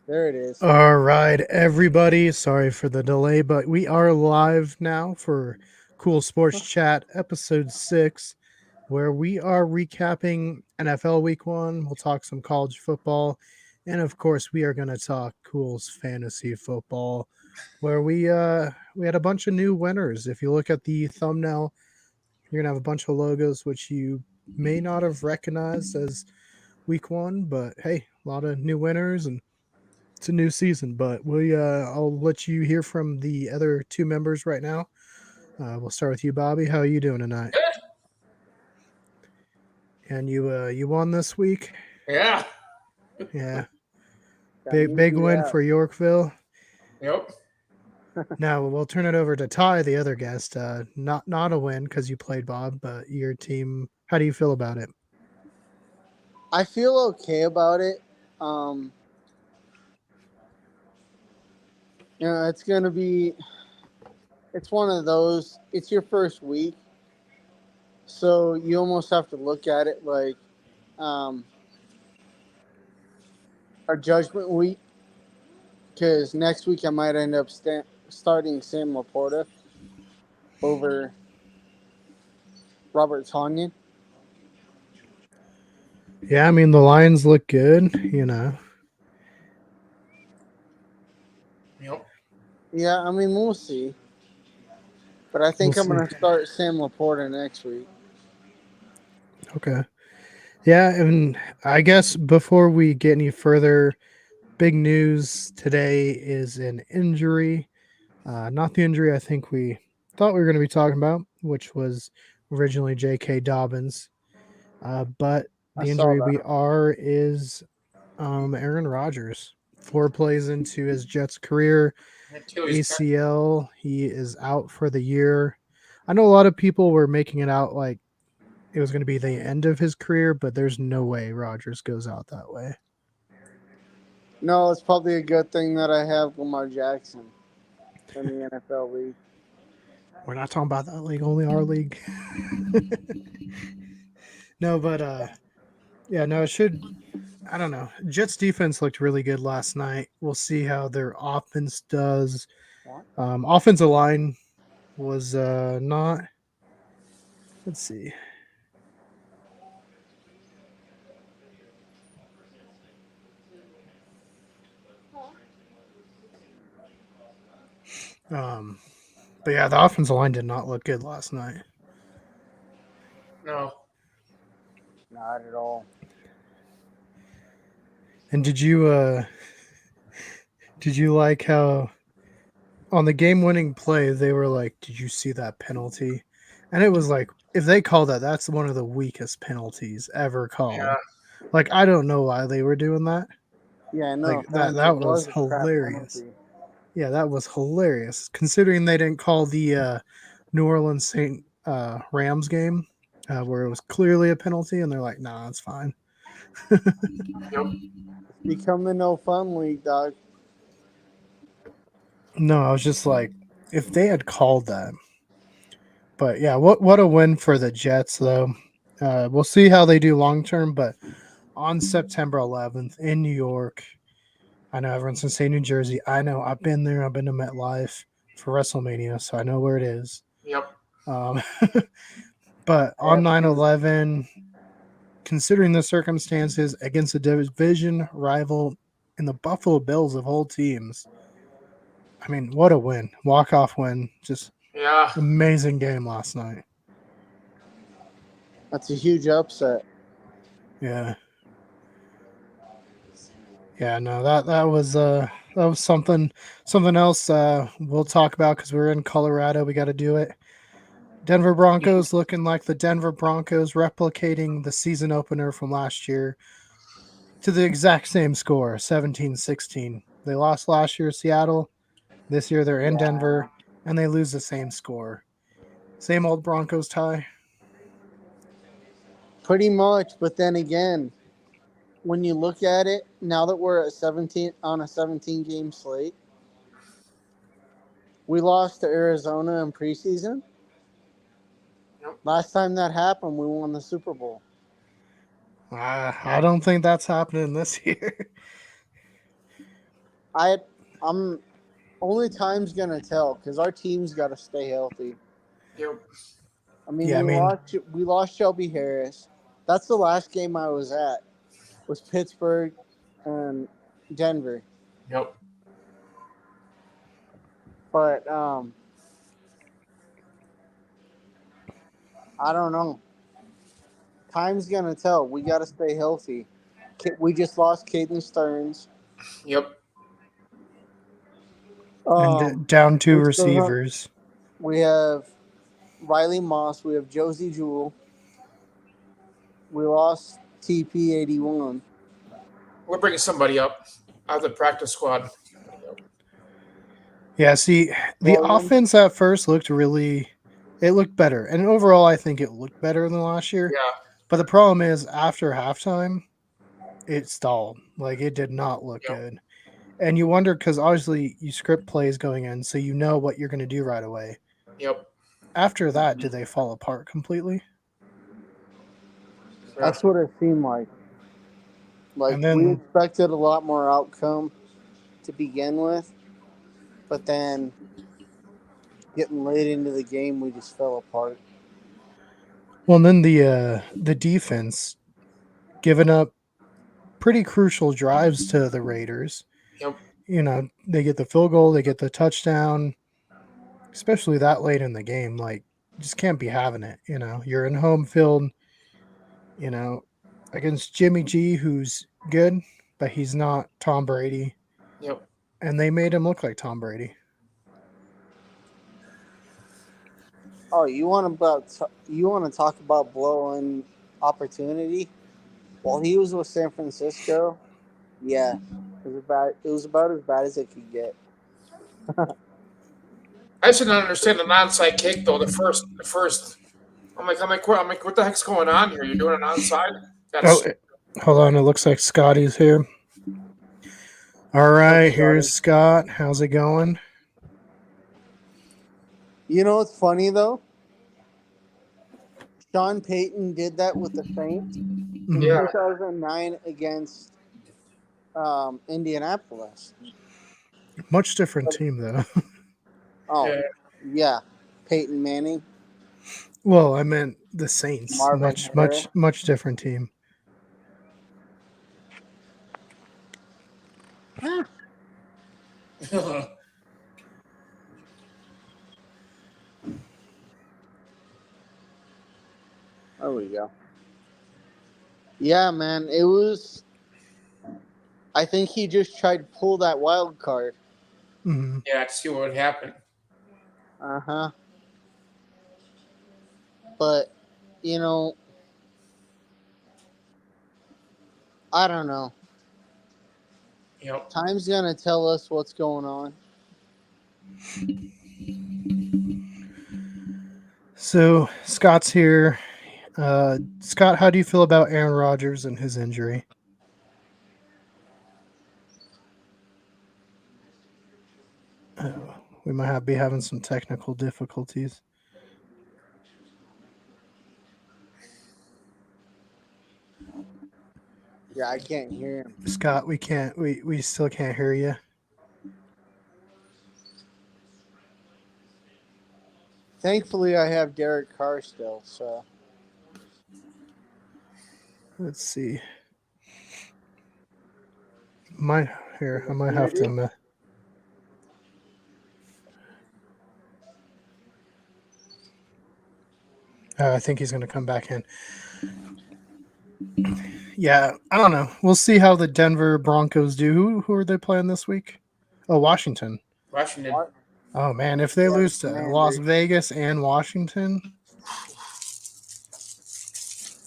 There it is. All right, everybody. Sorry for the delay, but we are live now for Cool Sports Chat episode 6, where we are recapping NFL week 1. We'll talk some college football, and of course, we are going to talk Cool's fantasy football, where we had a bunch of new winners. If you look at the thumbnail, you're going to have a bunch of logos which you may not have recognized as week 1, but hey, a lot of new winners and it's a new season, but I'll let you hear from the other two members right now. We'll start with you, Bobby. How are you doing tonight? Good. And you won this week? Yeah. Yeah. Got me Big beat win out. for Yorkville. Yep. Now we'll turn it over to Ty, the other guest. Not a win because you played Bob, but your team. How do you feel about it? I feel okay about it. Um, it's gonna be. It's one of those. It's your first week, so you almost have to look at it like um, our judgment week. Because next week I might end up starting Sam Laporta over Robert Tonyan. Yeah, I mean the Lions look good. Yep. Yeah, I mean we'll see. But I We'll think I'm see. gonna start Sam Laporta next week. Okay. Yeah, and I guess before we get any further, big news today is an injury. Not the injury I think we thought we were going to be talking about, which was originally J.K. Dobbins. But I the saw injury that. we are is Aaron Rodgers. 4 plays into his Jets career, Achilles tendon. ACL. He is out for the year. I know a lot of people were making it out like it was going to be the end of his career, but there's no way Rodgers goes out that way. No, it's probably a good thing that I have Lamar Jackson in the NFL league. We're not talking about that league, only our league. No, but yeah, no, it should. I don't know. Jets defense looked really good last night. We'll see how their offense does. Offensive line was not. Let's see. But yeah, the offensive line did not look good last night. No. Not at all. And did you like how on the game-winning play they were like, "Did you see that penalty?" And it was like, if they call that, that's one of the weakest penalties ever called. Yeah. Like I don't know why they were doing that. Yeah, no Like that offense. It that was was a crap hilarious. penalty. Yeah, that was hilarious. Considering they didn't call the New Orleans Saint Rams game where it was clearly a penalty, and they're like, "Nah, it's fine." Yep. It's become the no fun league, dog. No, I was just like, if they had called that. But yeah, what a win for the Jets though. We'll see how they do long term, but on September 11th in New York, I know everyone's gonna say New Jersey. I know I've been there. I've been to MetLife for WrestleMania, so I know where it is. Yep. Um, but I on have to. 9/11, considering the circumstances against a division rival in the Buffalo Bills of all teams, I mean, what a win! Walk off win, just Yeah. amazing game last night. That's a huge upset. Yeah. Yeah, no, that was something else we'll talk about because we're in Colorado. We got to do it. Denver Broncos looking like the Denver Broncos, replicating the season opener from last year to the exact same score, 17-16. They lost last year, Seattle. This year they're in Yeah, Denver, and they lose the same score. Same old Broncos tie. pretty much. But then again, when you look at it, now that we're at 17 on a 17 game slate, we lost to Arizona in preseason. Yep. Last time that happened, we won the Super Bowl. I don't think that's happening this year. I'm only time's gonna tell because our team's got to stay healthy. Yep. I mean, Yeah, I mean, we lost Shelby Harris. That's the last game I was at. Was Pittsburgh and Denver. Yep. But I don't know. Time's gonna tell. We got to stay healthy. We just lost Caden Stearns. Yep. and down two We still have, receivers. we have Riley Moss. We have Josie Jewell. We lost TP81. We're bringing somebody up out of the practice squad. Yep. Yeah, see, the Williams. offense at first looked it looked better. And overall, I think it looked better than last year. Yeah. But the problem is, after halftime, it stalled. Like, it did not look Yep. good. And you wonder, because obviously you script plays going in, so you know what you're going to do right away. Yep. After that, did they fall apart completely? Yeah. That's what it seemed like. Like And then- we expected a lot more outcome to begin with, but then getting late into the game, we just fell apart. Well, and then the defense giving up pretty crucial drives to the Raiders. Yep. You know, they get the field goal, they get the touchdown, especially that late in the game. Like, just can't be having it. You know, you're in home field, you know, against Jimmy G, who's good, but he's not Tom Brady. Yep. And they made him look like Tom Brady. Oh, you want to talk about blowing opportunity? While he was with San Francisco, yeah, it was about as bad as it could get. I just didn't understand the onside kick though. The first. I'm like, what the heck's going on here? You're doing an onside? Oh, That's hold on. It looks like Scotty's here. All right, here's Scott. How's it going? You know what's funny though? Sean Payton did that with the Saints in Yeah. 2009 against Indianapolis. Much different team, though. Oh, yeah. Peyton Manning. Well, I meant the Saints. Marvin Harris. Much different team. There we go. Yeah, man. It was. I think he just tried to pull that wild card. Mhm. Yeah, to see what would happen. Uh huh. But, you know, I don't know. Yep. Time's gonna tell us what's going on. So Scott's here. Scott, how do you feel about Aaron Rodgers and his injury? Oh, we might be having some technical difficulties. Yeah, I can't hear him. Scott, we still can't hear you. Thankfully, I have Derek Carr still, so. Let's see. I might have to. I think he's going to come back in. Yeah, I don't know. We'll see how the Denver Broncos do. Who are they playing this week? Oh, Washington. Washington. What? Oh man, if they Yeah, lose to Commanders. Las Vegas and Washington,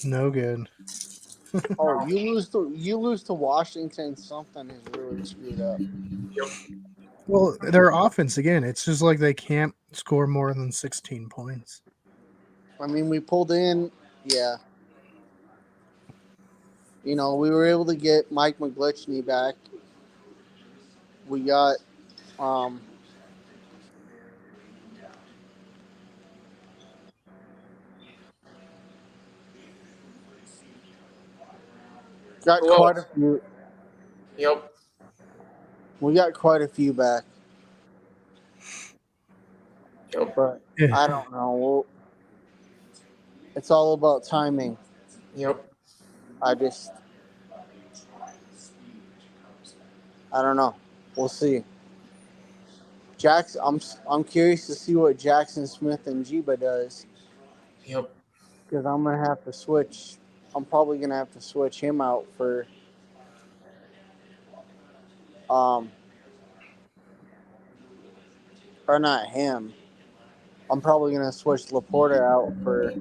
no good. Oh, you lose to Washington. Something is really screwed up. Well, their offense again, it's just like they can't score more than 16 points. I mean, we pulled in, yeah. You know, we were able to get Mike McGlinchey back. We got Who quite a else? few. Yep. We got quite a few back, Yep. but Yeah. I don't know. It's all about timing. Yep. I just, I don't know. We'll see. I'm curious to see what Jackson Smith and Jiba does Yep. because I'm gonna have to switch. I'm probably gonna have to switch him out for um or not him. I'm probably gonna switch Laporta out for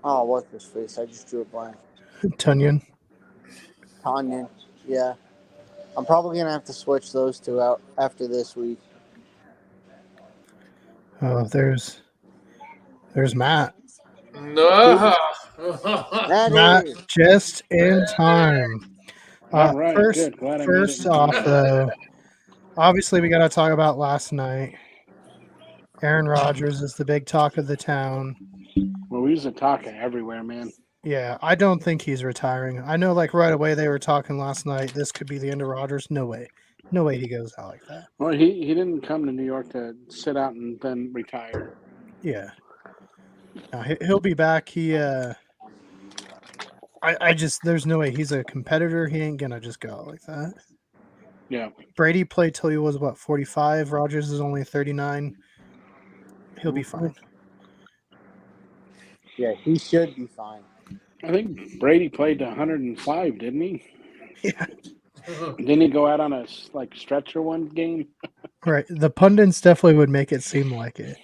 what's his face? I just drew a blank. Tunyon. Tanyan. Yeah. I'm probably gonna have to switch those two out after this week. Oh, there's Matt. No. Matt Maddie! just in time. All right, First, good. Glad I made it first in off, time. though, obviously we got to talk about last night. Aaron Rodgers is the big talk of the town. Well, we used to talk everywhere, man. Yeah, I don't think he's retiring. I know, like right away they were talking last night. This could be the end of Rodgers. No way, no way he goes out like that. Well, he didn't come to New York to sit out and then retire. Yeah, no, he'll be back. I just there's no way he's a competitor. He ain't gonna just go out like that. Yeah. Brady played till he was what 45. Rodgers is only 39. He'll be fine. Yeah, he should be fine. I think Brady played to 105, didn't he? Yeah, Didn't he go out on a stretcher one game? right. The pundits definitely would make it seem like it.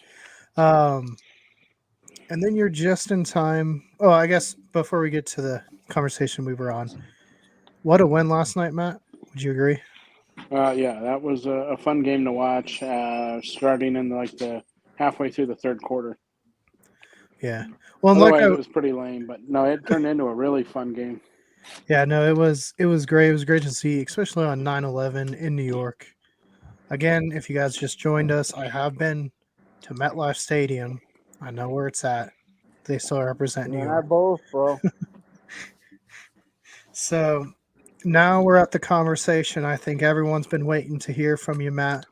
And then you're just in time. Oh, I guess before we get to the conversation we were on, what a win last night, Matt. Would you agree? Yeah, that was a fun game to watch. Starting in the halfway through the third quarter. Yeah. Well, and Otherwise, it was pretty lame. But no, it turned into a really fun game. yeah, no, it was great. It was great to see, especially on 9/11 in New York. Again, if you guys just joined us, I have been to MetLife Stadium. I know where it's at. They still represent You New and I York. both, bro. So now we're at the conversation I think everyone's been waiting to hear from you, Matt.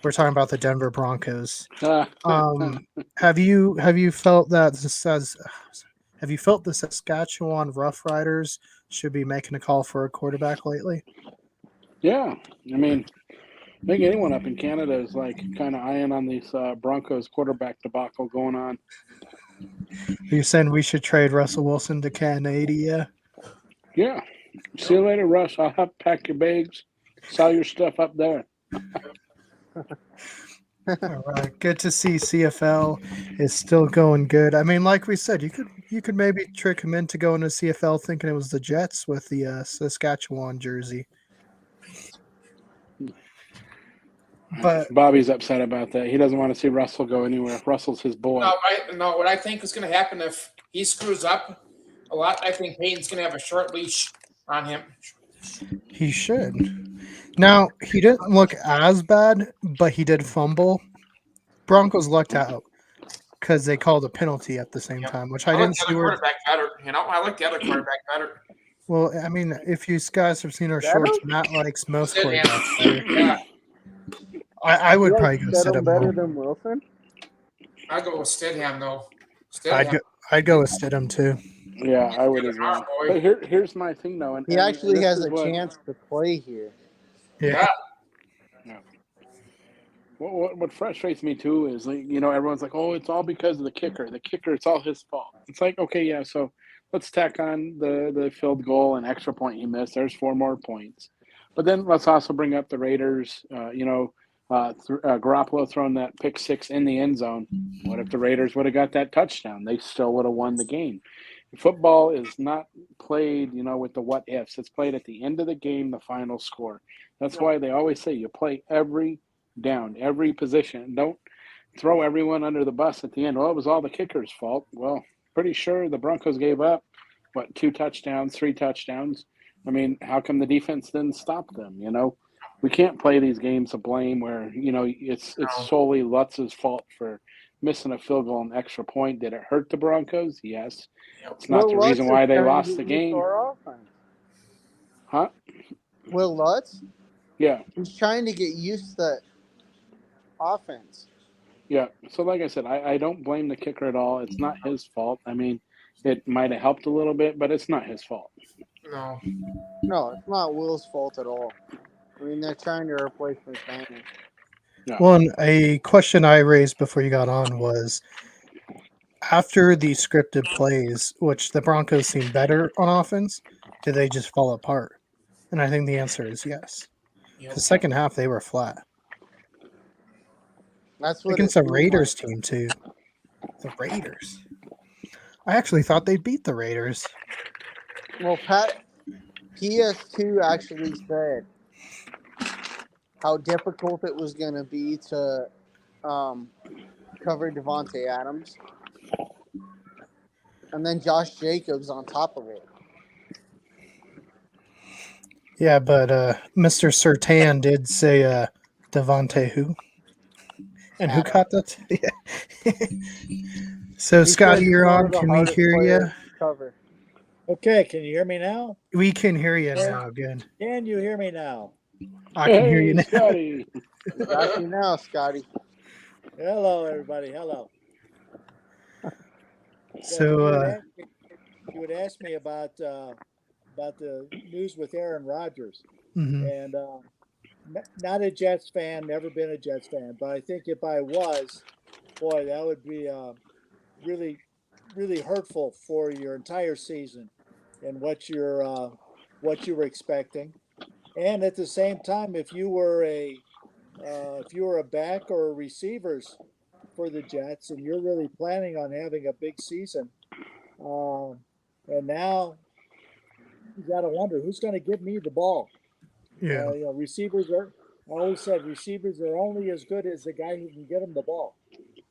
We're talking about the Denver Broncos. Have you felt that have you felt the Saskatchewan Roughriders should be making a call for a quarterback lately? Yeah, I mean, I think anyone up in Canada is kind of eyeing on these Broncos quarterback debacle going on. Are you saying we should trade Russell Wilson to Canada? Yeah. See you later, Russ. I'll have to pack your bags, sell your stuff up there. All right, good to see CFL is still going good. I mean, like we said, you could maybe trick him into going to CFL thinking it was the Jets with the Saskatchewan jersey. But Bobby's upset about that. He doesn't want to see Russell go anywhere. Russell's his boy. No, what I think is going to happen if he screws up a lot, I think Peyton's going to have a short leash on him. he should. Now, he didn't look as bad, but he did fumble. Broncos lucked out because they called a penalty at the same time, which I didn't like the see. other quarterback better. I like the other quarterback better. Well, I mean, if you guys have seen our Better? shorts, Matt likes most Sit him. quarterbacks better. Yeah, I would You probably like go sit Stidham him. better Home. than Wilson? I go with Stidham though. I'd go with Stidham too. Yeah, I would as well. But here's my thing, though. He actually has a chance to play here. Yeah. What frustrates me too is everyone's like, oh, it's all because of the kicker. The kicker, it's all his fault. It's like, okay, yeah, so let's tack on the field goal and extra point he missed. There's 4 more points, but then let's also bring up the Raiders. Garoppolo throwing that pick 6 in the end zone. What if the Raiders would have got that touchdown? They still would have won the game. Football is not played, with the what ifs. It's played at the end of the game, the final score. That's why they always say you play every down, every position. Don't throw everyone under the bus at the end. Well, it was all the kicker's fault. Well, pretty sure the Broncos gave up, 2 touchdowns, 3 touchdowns. I mean, how come the defense didn't stop them, We can't play these games of blame where, it's solely Lutz's fault for missing a field goal and extra point. Did it hurt the Broncos? Yes. It's not the reason why they lost the game. Huh? Will Lutz? Yeah. He's trying to get used to that offense. Yeah. So, like I said, I don't blame the kicker at all. It's not his fault. I mean, it might have helped a little bit, but it's not his fault. No. No, it's not Will's fault at all. I mean, they're trying to replace McManus. Yeah. Well, and a question I raised before you got on was after the scripted plays, which the Broncos seem better on offense, did they just fall apart? And I think the answer is yes. Yep. Because second half they were flat That's what against it a seemed Raiders like. team too. The Raiders. I actually thought they'd beat the Raiders. Well, PS2 actually said how difficult it was going to be to cover Devontae Adams, and then Josh Jacobs on top of it. Yeah, but Mr. Sertan did say Devontae who? And who Adams. caught that? Yeah. So, He Scotty, said he's you're one on. of the Can we hardest hear you? players to cover. Okay, can you hear me now? We can hear you Yeah. now. Good. Can you hear me now? I can hear you Hey, now. Scotty. Got you now, Scotty. Hello, everybody. Hello. So, you would ask me about the news with Aaron Rodgers, mhm. and not a Jets fan, never been a Jets fan, but I think if I was, boy, that would be really, really hurtful for your entire season and what you were expecting, and at the same time, if you were a back or receivers for the Jets and you're really planning on having a big season, um, and now you got to wonder who's going to give me the ball. Yeah. Receivers are. I always said receivers are only as good as the guy who can get them the ball.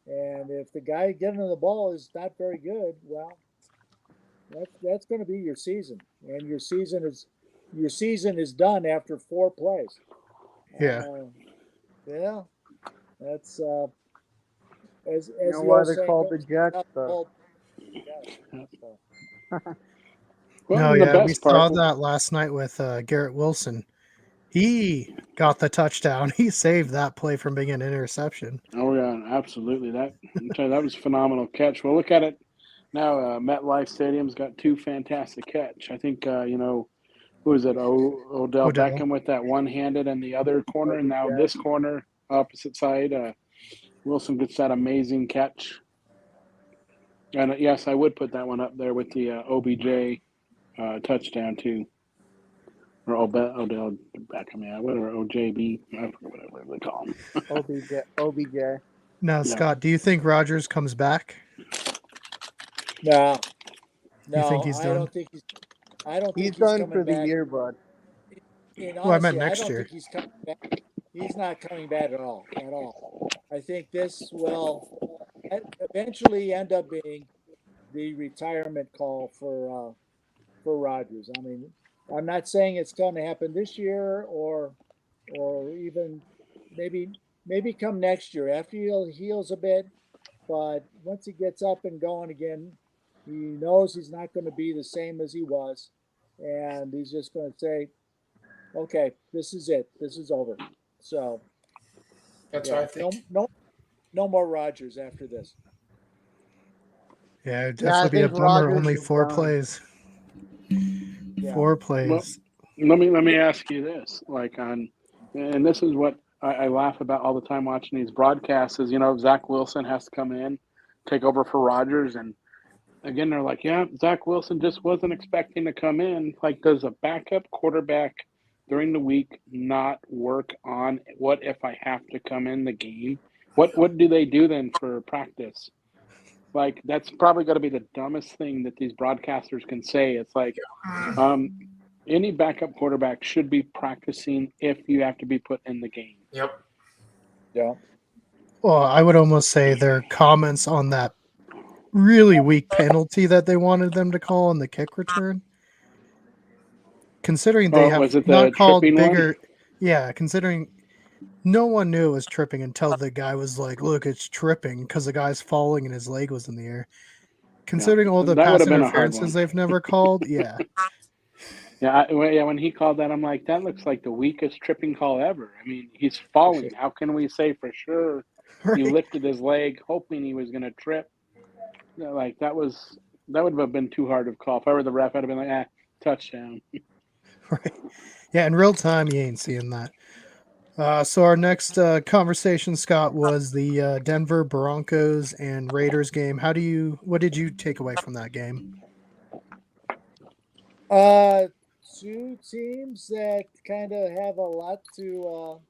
And if the guy getting them the ball is not very good, well, that's going to be your season, and your season is done after 4 plays. Yeah. Yeah, that's You as know the why old they're saying called the goes. Jets, Not though? all- yeah, so. Well, No, and the yeah, we best part. saw that last night with Garrett Wilson. He got the touchdown. He saved that play from being an interception. Oh yeah, absolutely. That was a phenomenal catch. Well, look at it now. MetLife Stadium's got two fantastic catch. I think who is it? Odell Odell. Beckham with that one-handed and the other corner, and now this corner opposite side. Wilson gets that amazing catch. And yes, I would put that one up there with the OBJ touchdown too, or Odell Beckham, yeah, whatever OJB, I forget whatever they call him. OBJ. Now, Yeah. Scott, do you think Rogers comes back? No, You think he's I done? don't think I don't He's think he's done coming for the back. year, bud. And Well, I meant honestly, I next don't year. think he's coming back. He's not coming back at all. At all. I think this will eventually end up being the retirement call for Rodgers. I mean, I'm not saying it's going to happen this year or even maybe come next year after he heals a bit. But once he gets up and going again, he knows he's not going to be the same as he was, and he's just going to say, "Okay, this is it. This is over." So That's what I think. no more Rodgers after this. Yeah, it'd Yeah, I definitely be a think bummer. Rodgers Only is 4 done. plays. Yeah. 4 Well, plays. let me ask you this, and this is what I laugh about all the time watching these broadcasts is, Zach Wilson has to come in, take over for Rodgers, and again, they're like, yeah, Zach Wilson just wasn't expecting to come in. Like, does a backup quarterback during the week not work on what if I have to come in the game? What do they do then for practice? Like, that's probably going to be the dumbest thing that these broadcasters can say. It's like, any backup quarterback should be practicing if you have to be put in the game. Yep. Yeah. Well, I would almost say their comments on that really weak penalty that they wanted them to call on the kick return. Considering they have Was it the not called tripping one? bigger. Yeah, considering no one knew it was tripping until the guy was like, look, it's tripping because the guy's falling and his leg was in the air. Considering all the That would pass have been a hard interferences one. they've never called, yeah. When he called that, I'm like, that looks like the weakest tripping call ever. I mean, he's falling. How can we say for sure he Right. lifted his leg, hoping he was going to trip? Like that would have been too hard of a call. If I were the ref, I'd have been like, touchdown. Right. Yeah, in real time, you ain't seeing that. So our next conversation, Scott, was the Denver Broncos and Raiders game. What did you take away from that game? Two teams that kind of have a lot to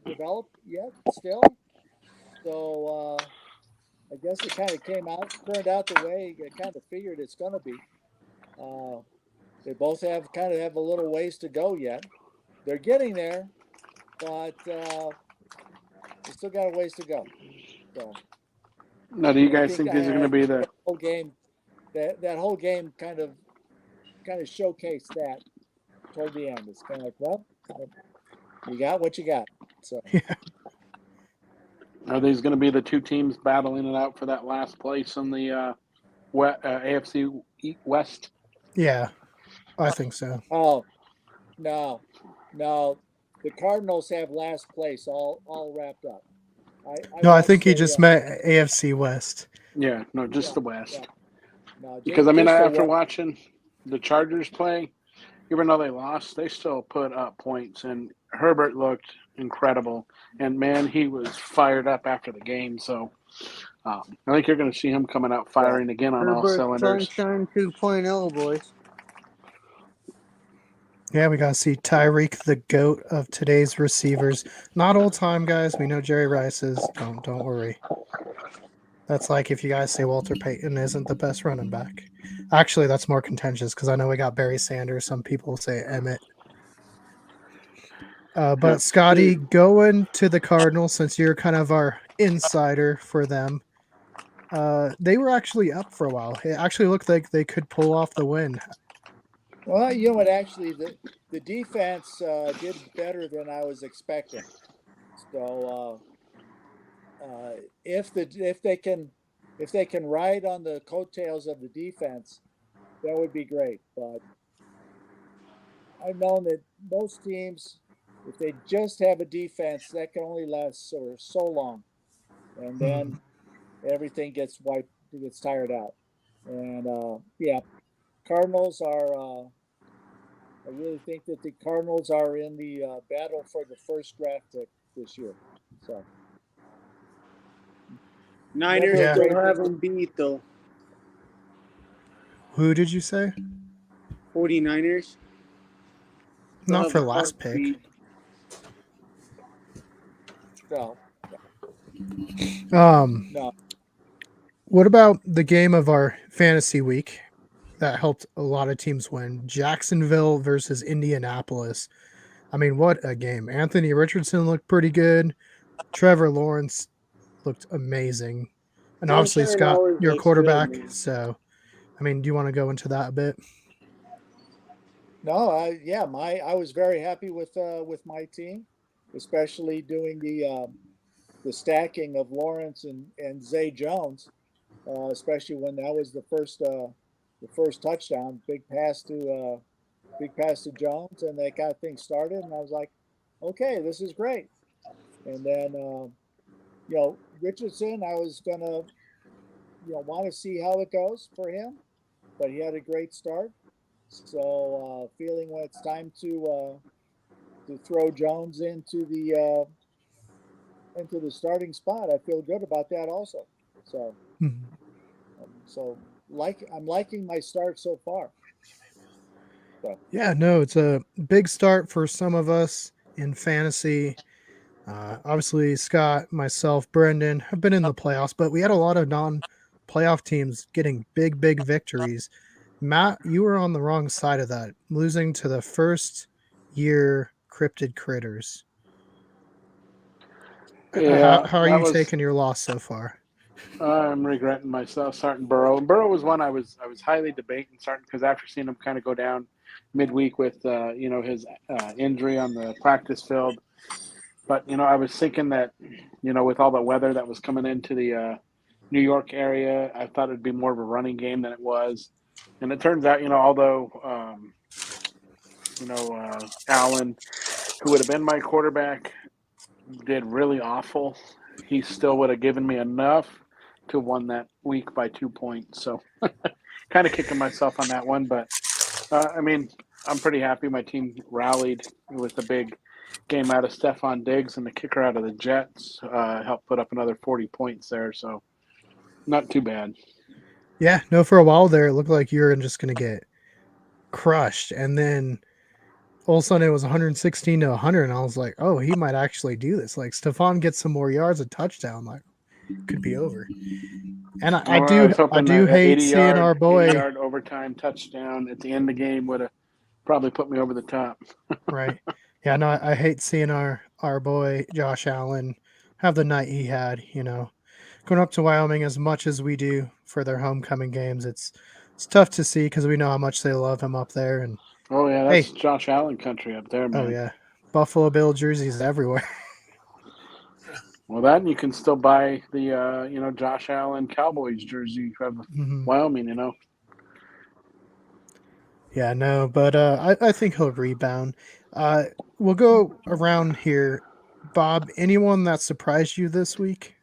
develop yet still. So I guess it kind of turned out the way you kind of figured it's going to be. They both have a little ways to go yet. They're getting there, but they still got a ways to go. So Now, do you I guys think these are going to be the whole game that whole game kind of showcased that toward the end. It's kind of like, well, you got what you got. So Are these going to be the two teams battling it out for that last place in the AFC West? Yeah, I think so. oh no, the Cardinals have last place all wrapped up. No, I won't think he say, just meant AFC West. Yeah, no, just the West. yeah. No, Because I mean, just the after West. watching the Chargers play, even though they lost, they still put up points, and Herbert looked incredible. And man, he was fired up after the game. So I think you're going to see him coming out firing again on all Herbert cylinders. Sunshine 2.0, boys. Yeah, we got to see Tyreek, the GOAT of today's receivers. Not all time, guys. We know Jerry Rice is. Don't worry. That's like if you guys say Walter Payton isn't the best running back. Actually, that's more contentious because I know we got Barry Sanders. Some people say Emmett. But Scotty, going to the Cardinals, since you're kind of our insider for them, they were actually up for a while. It actually looked like they could pull off the win. Well, you know what? Actually, the defense did better than I was expecting. So if they can ride on the coattails of the defense, that would be great. But I've known that most teams, if they just have a defense, that can only last so long, and then everything gets tired out. And Cardinals are. I really think that the Cardinals are in the battle for the first draft pick this year. So Niners Yeah. still have them beat, though. Who did you say? 49ers. Not for last pick. no. What about the game of our fantasy week that helped a lot of teams win? Jacksonville versus Indianapolis. I mean, what a game. Anthony Richardson looked pretty good. Trevor Lawrence looked amazing. And obviously, Scott, your quarterback. So, I mean, do you want to go into that a bit? No, I was very happy with my team, especially doing the stacking of Lawrence and Zay Jones, especially when that was the first touchdown, big pass to Jones, and they got things started, and I was like, okay, this is great. And then Richardson, I was gonna want to see how it goes for him, but he had a great start. So feeling when it's time to throw Jones into the starting spot, I feel good about that also. So I'm liking my start so far. So. Yeah, no, it's a big start for some of us in fantasy. Obviously, Scott, myself, Brendan have been in the playoffs, but we had a lot of non-playoff teams getting big victories. Matt, you were on the wrong side of that, losing to the first year Cryptid Critters. Yeah, how are you taking your loss so far? I'm regretting myself starting Burrow. Burrow was one I was highly debating starting because after seeing him kind of go down midweek with his injury on the practice field, but I was thinking that with all the weather that was coming into the New York area, I thought it'd be more of a running game than it was. And it turns out, although Allen, who would have been my quarterback, did really awful, he still would have given me enough to won that week by 2 points. So kind of kicking myself on that one. But, I'm pretty happy my team rallied with the big game out of Stephon Diggs and the kicker out of the Jets. Helped put up another 40 points there. So not too bad. Yeah, no, for a while there, it looked like you were just going to get crushed. And then all of a sudden it was 116 to 100. And I was like, oh, he might actually do this. Like, Stephon gets some more yards, a touchdown, like, could be over. And I Well, I was hoping do that hate seeing our boy. 80-yard overtime touchdown at the end of the game would have probably put me over the top. Right. Yeah, no, I hate seeing our boy Josh Allen have the night he had, Going up to Wyoming as much as we do for their homecoming games, it's tough to see because we know how much they love him up there. And Oh yeah, that's hey, Josh Allen country up there, man. oh yeah, Buffalo Bill jerseys everywhere. Well, that and you can still buy the Josh Allen Cowboys jersey of Mhm. Wyoming. Yeah, no, but I think he'll rebound. We'll go around here. Bob, anyone that surprised you this week?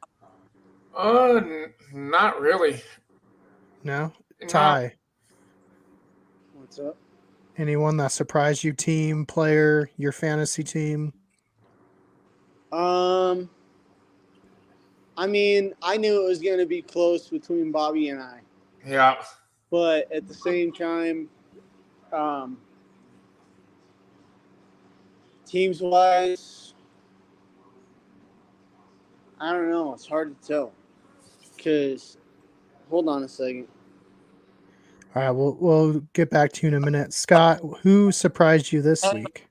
Not really. No? No. Ty, What's up? anyone that surprised you, team, player, your fantasy team? I mean, I knew it was going to be close between Bobby and I, Yeah. but at the same time, teams wise, I don't know. It's hard to tell. Because, hold on a second. All right, we'll get back to you in a minute. Scott, who surprised you this week?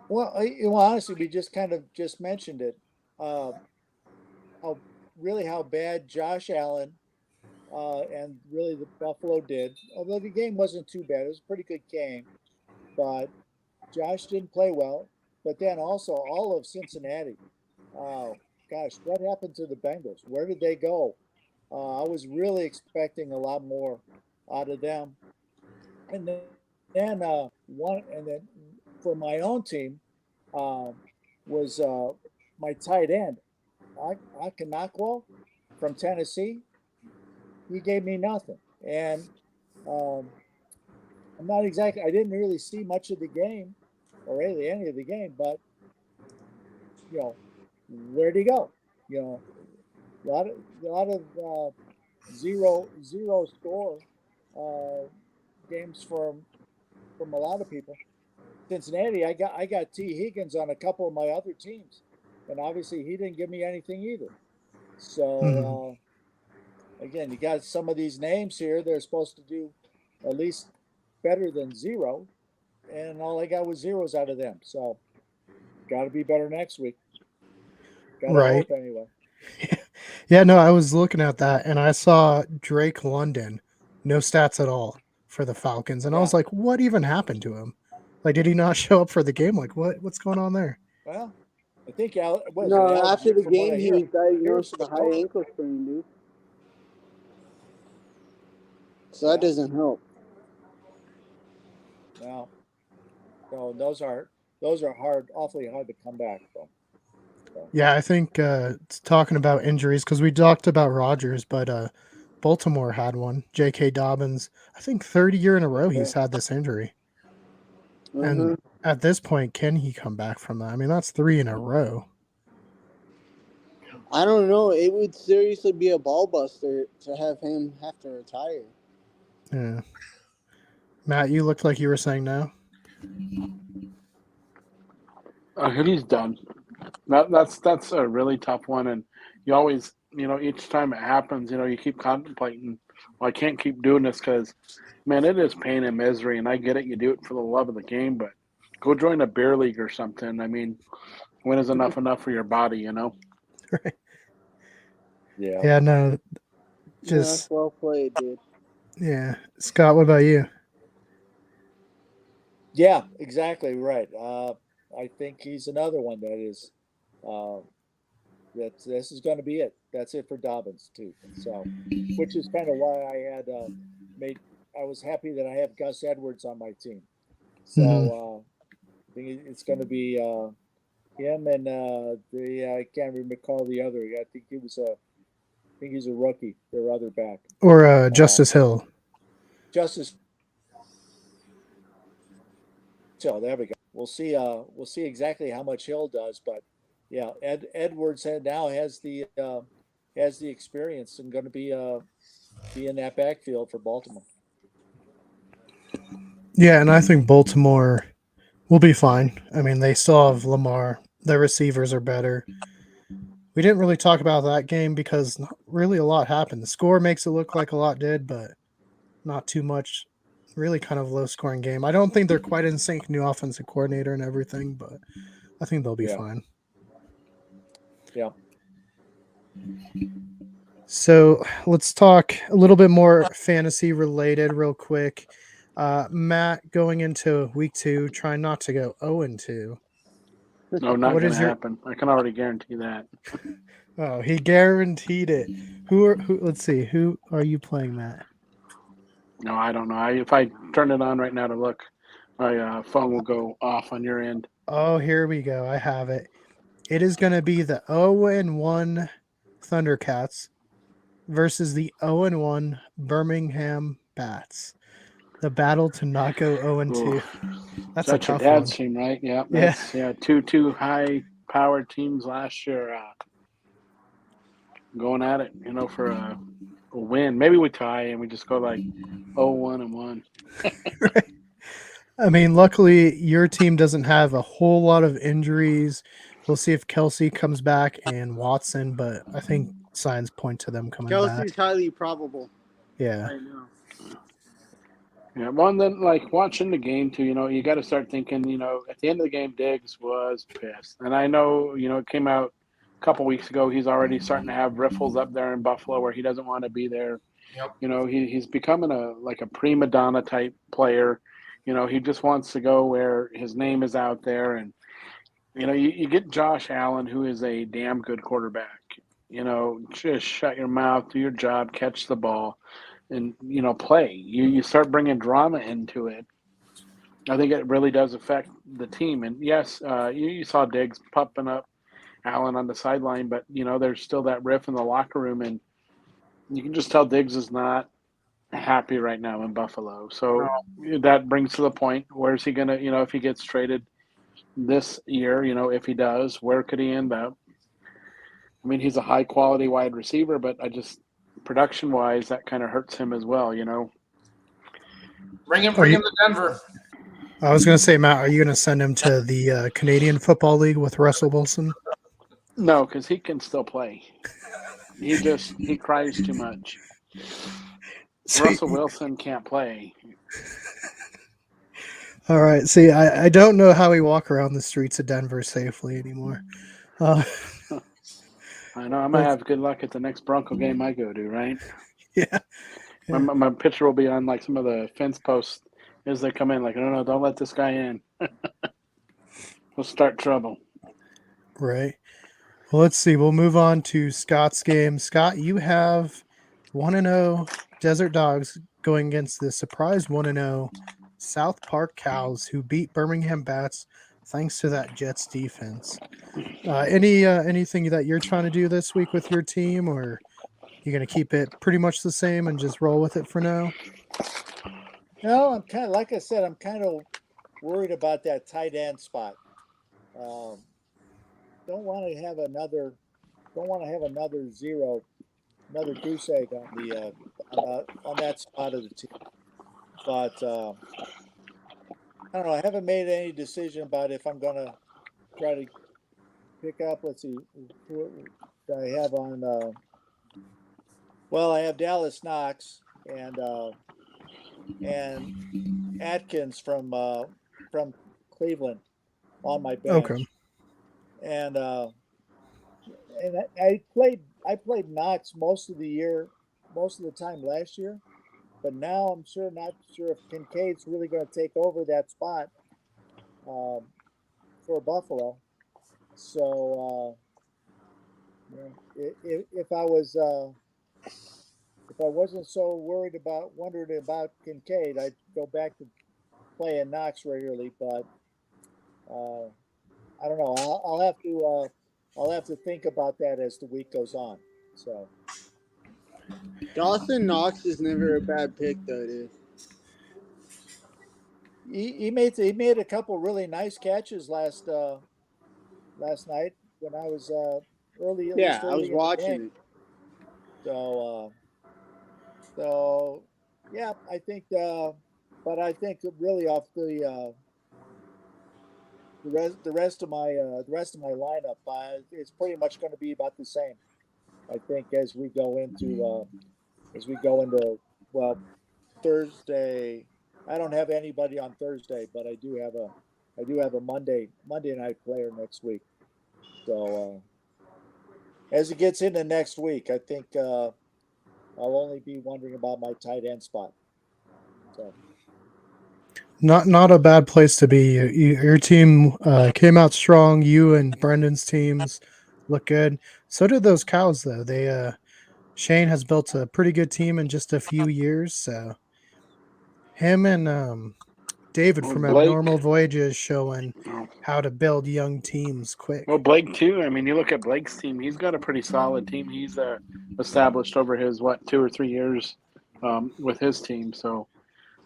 Well, honestly, we just kind of just mentioned it. How bad Josh Allen and really the Buffalo did. Although the game wasn't too bad, it was a pretty good game. But Josh didn't play well. But then also all of Cincinnati. Oh gosh, what happened to the Bengals? Where did they go? I was really expecting a lot more out of them. And then for my own team was my tight end, Akinakwo from Tennessee. He gave me nothing, and um, I didn't really see much of the game, or really any of the game. But you know, where'd he go? You know, a lot of zero score uh, games from a lot of people. Cincinnati, I got T. Higgins on a couple of my other teams, and obviously he didn't give me anything either. Mhm. So again, you got some of these names here. They're supposed to do at least better than zero, and all I got was zeros out of them. So got to be better next week. Got to Right. hope anyway. Yeah, no, I was looking at that and I saw Drake London, no stats at all for the Falcons. And I Yeah. was like, what even happened to him? Like, did he not show up for the game? Like, what's going on there? Well, I think Al was it No, Alex. after the From what I game, he hear, was diagnosed with a high scored. ankle sprain, dude. So that Yeah. doesn't help. Well, so those are awfully hard to come back from. So, Yeah, I think it's talking about injuries because we talked about Rodgers, but Baltimore had one. J.K. Dobbins, I think 30 year in a row yeah. he's had this injury. And Uh-huh. at this point, can he come back from that? I mean, that's 3 in a row. I don't know. It would seriously be a ball buster to have him have to retire. Yeah. Matt, you looked like you were saying no. He's done. That's a really tough one, and you always, each time it happens, you keep contemplating. Well, I can't keep doing this because, man, it is pain and misery, and I get it. You do it for the love of the game, but go join a beer league or something. I mean, when is enough for your body? Yeah. Yeah, no, No, that's just well played, dude. yeah. Scott, what about you? Yeah, exactly right. I think he's another one that is, this is going to be it. That's it for Dobbins too. So, which is kind of why I had made. I was happy that I have Gus Edwards on my team. So I think it's going to be him and I can't recall the other. I think he's a rookie. Their other back. Or Justice Hill. Justice. So there we go. We'll see. We'll see exactly how much Hill does, but yeah, Edwards now has the experience and going to be in that backfield for Baltimore. Yeah, and I think Baltimore will be fine. I mean, they still have Lamar. Their receivers are better. We didn't really talk about that game because not really a lot happened. The score makes it look like a lot did, but not too much. Really kind of low scoring game. I don't think they're quite in sync, new offensive coordinator and everything, but I think they'll be fine. Yeah. So let's talk a little bit more fantasy related real quick. Matt, going into week 2, trying not to go 0-2. No, not What going is to your happen. I can already guarantee that. Oh, he guaranteed it. Who let's see, who are you playing, Matt? No, I don't know. If I turn it on right now to look, my phone will go off on your end. Oh, here we go. I have it. It is going to be the 0-1 Thundercats versus the 0-1 Birmingham Bats. The battle to not go 0-2. That's a That's your tough one. dad's team, right? Yeah, Yeah. that's two high-powered teams last year going at it, for a win. Maybe we tie and we just go like 0-1-1. Right. I mean, luckily your team doesn't have a whole lot of injuries. We'll see if Kelsey comes back and Watson, but I think signs point to them coming Kelsey's back. highly probable. Yeah. I know. Yeah, well, and then like watching the game too, you got to start thinking, at the end of the game, Diggs was pissed, and I know, it came out a couple weeks ago. He's already starting to have riffles up there in Buffalo where he doesn't want to be there. Yep. He's becoming a prima donna type player. He just wants to go where his name is out there, and you get Josh Allen, who is a damn good quarterback. Just shut your mouth, do your job, catch the ball, and play. You start bringing drama into it. I think it really does affect the team. And yes, you saw Diggs popping up Allen on the sideline, but there's still that riff in the locker room, and you can just tell Diggs is not happy right now in Buffalo. So that brings to the point: where's he gonna? If he gets traded this year, if he does, where could he end up? I mean, he's a high quality wide receiver, but production wise, that kind of hurts him as well. Bring him Are you, to Denver. I was going to say, Matt, are you going to send him to the Canadian Football League with Russell Wilson? No, because he can still play. He cries too much. Russell Wilson can't play. All right. See, I don't know how we walk around the streets of Denver safely anymore. I know. I'm going to have good luck at the next Bronco game I go to, right? Yeah. My picture will be on like some of the fence posts as they come in. Like, no, don't let this guy in. We'll start trouble. Right. Well, let's see. We'll move on to Scott's game. Scott, you have 1-0 Desert Dogs going against the surprise 1-0 South Park Cows, who beat Birmingham Bats thanks to that Jets defense. Anything that you're trying to do this week with your team, or you're going to keep it pretty much the same and just roll with it for now? No, I'm kind of like I said. I'm kind of worried about that tight end spot. Don't want to have another. Don't want to have another goose egg on the on that spot of the team. But I don't know. I haven't made any decision about if I'm going to try to pick up. Let's see, who do I have on. Well, I have Dallas Knox and Atkins from Cleveland on my bench. Okay. And I played Knox most of the year, most of the time last year, but now I'm not sure if Kincaid's really going to take over that spot for Buffalo. So If I wasn't so wondering about Kincaid, I'd go back to playing Knox regularly. But I don't know. I'll have to think about that as the week goes on. So Dawson Knox is never a bad pick, though, dude. he made a couple really nice catches last night when I was at least Yeah, I was early in the game. watching it. So yeah, I think. But I think that really off the rest of my lineup, it's pretty much going to be about the same. I think as we go into well Thursday. I don't have anybody on Thursday, but I do have a Monday night player next week. So as it gets into next week, I think I'll only be wondering about my tight end spot. So Not a bad place to be. Your team came out strong. You and Brendan's teams look good. So did those cows, though. They Shane has built a pretty good team in just a few years. So him and David from Blake. Abnormal Voyages showing Oh. how to build young teams quick. Well, Blake too. I mean, you look at Blake's team; he's got a pretty solid team. He's established over his 2 or 3 years with his team. So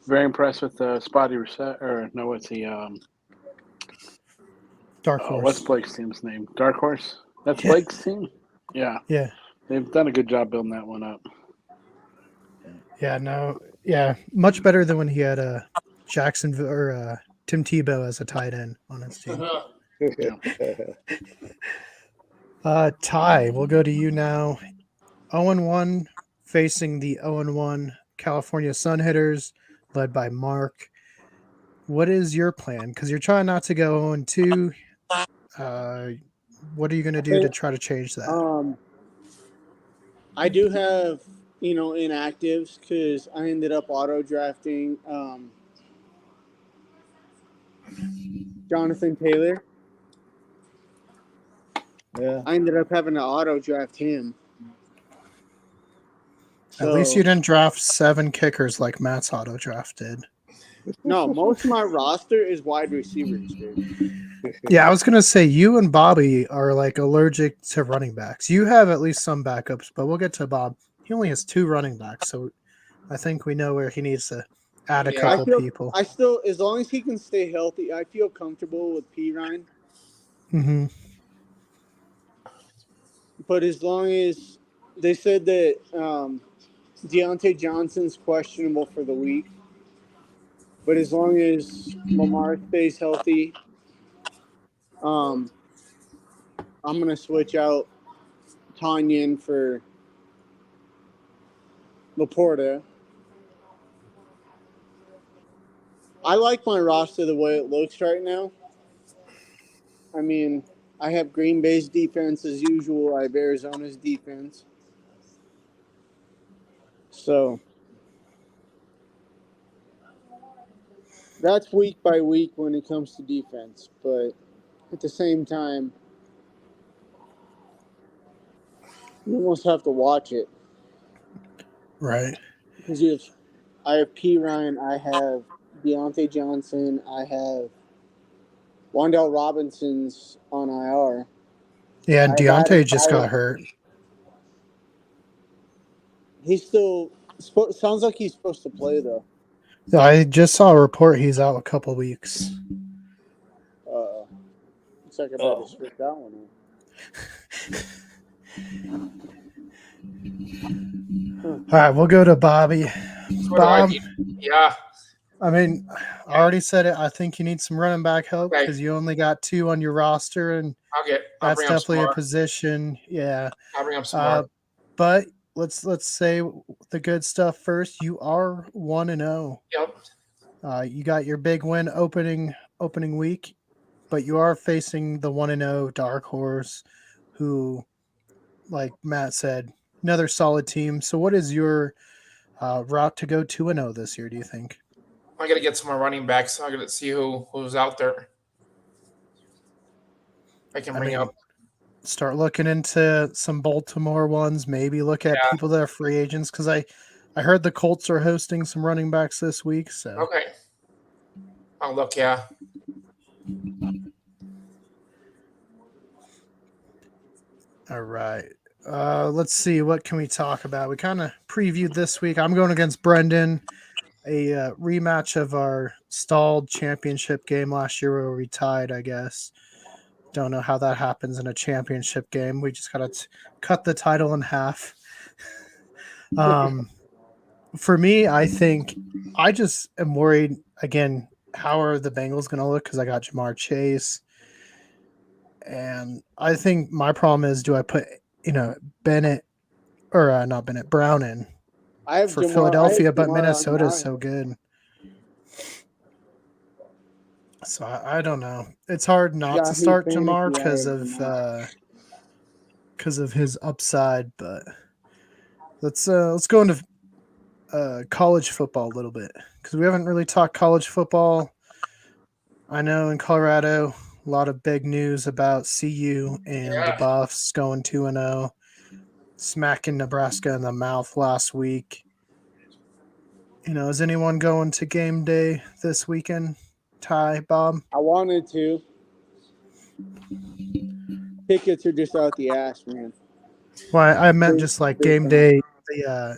very impressed with the spotty reset. Or no, what's the Dark Horse. what's Blake's team's name? Dark Horse. That's Yeah. Blake's team. Yeah, Yeah. they've done a good job building that one up. Yeah. No. Yeah. Much better than when he had Jacksonville or Tim Tebow as a tight end on his team. Ty, we'll go to you now. 0-1 facing the 0-1 California Sun Hitters, led by Mark. What is your plan? Because you're trying not to go 0-2. What are you going to do to try to change that? I do have, inactives because I ended up auto drafting Jonathan Taylor. Yeah. I ended up having to auto draft him. At least you didn't draft 7 kickers like Matt's auto draft did. No, most of my roster is wide receivers, dude. Yeah, I was going to say you and Bobby are like allergic to running backs. You have at least some backups, but we'll get to Bob. He only has 2 running backs, so I think we know where he needs to add a couple people. I still, as long as he can stay healthy, I feel comfortable with P. Ryan. Mm-hmm. But as long as they said that Deontay Johnson's questionable for the week, but as long as Lamar stays healthy, I'm gonna switch out Tanyan for Laporta. I like my roster the way it looks right now. I mean, I have Green Bay's defense as usual. I have Arizona's defense. So that's week by week when it comes to defense. But at the same time, you almost have to watch it. Right. Because I have P. Ryan, I have Deontay Johnson, I have Wan'Dale Robinson's on IR. Yeah, and Deontay just got hurt. He's still sounds like he's supposed to play though. I just saw a report he's out a couple weeks. Looks like I better switch that one All right, we'll go to Bobby. Bob, yeah. I mean, I already said it. I think you need some running back help because you only got 2 on your roster, and that's definitely a position. Yeah, I'll bring up some more. But let's say the good stuff first. You are 1-0. Yep. You got your big win opening week, but you are facing the 1-0 Dark Horse, who, like Matt said, another solid team. So, what is your route to go 2-0 this year? Do you think? I got to get some more running backs. I got to see who's out there. I can bring up. start looking into some Baltimore ones. Maybe look at Yeah. people that are free agents because I heard the Colts are hosting some running backs this week. So Okay. I'll look. Yeah. all right. Let's see. What can we talk about? We kind of previewed this week. I'm going against Brendan. A rematch of our stalled championship game last year where we tied, I guess. Don't know how that happens in a championship game. We just got to cut the title in half. For me, I think I just am worried again. How are the Bengals going to look? Because I got Jamar Chase, and I think my problem is: do I put Bennett or not Bennett Brown in I have for Jamar. Philadelphia? But On Minnesota is mine. so good. So I don't know. It's hard not to start Jamar because of his upside, but let's go into college football a little bit because we haven't really talked college football. I know in Colorado, a lot of big news about CU and the Yeah. Buffs going 2-0, smacking Nebraska in the mouth last week. Is anyone going to game day this weekend? Ty, Bob? I wanted to. Tickets are just out the ass, man. Well, I meant Big- just like big game time. day,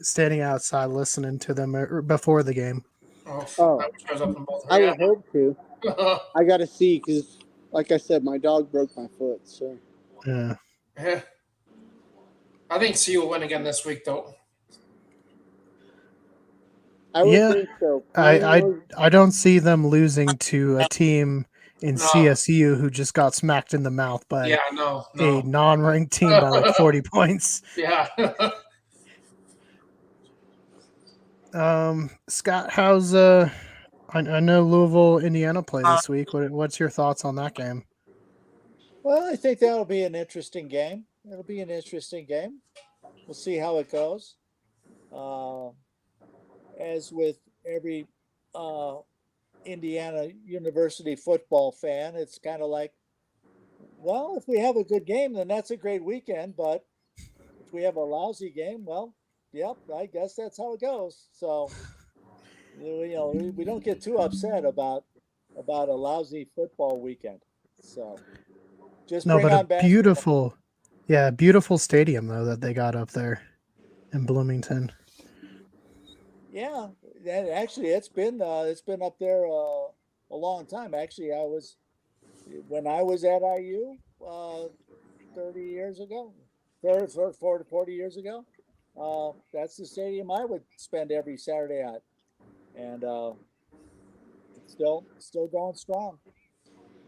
standing outside listening to them before the game. Oh, Oh, I wish I was up in both. I would hope to. Yeah. I got to see because, like I said, my dog broke my foot. So Yeah. Yeah. I think C will win again this week, though. I would think so. I don't see them losing to a team in No. CSU who just got smacked in the mouth by Yeah, no. a non-ranked team by like 40 points. Yeah. Scott, how's I know Louisville, Indiana play this week. What's your thoughts on that game? Well, I think that'll be an interesting game. It'll be an interesting game. We'll see how it goes. As with every Indiana University football fan, it's kind of like, well, if we have a good game, then that's a great weekend. But if we have a lousy game, well, yep, I guess that's how it goes. So, we don't get too upset about a lousy football weekend. So, just No, bring but on a basketball. beautiful stadium though that they got up there in Bloomington. Yeah, and actually, it's been up there a long time. Actually, when I was at IU 30 years ago, 40 years ago. That's the stadium I would spend every Saturday at, and it's still going strong.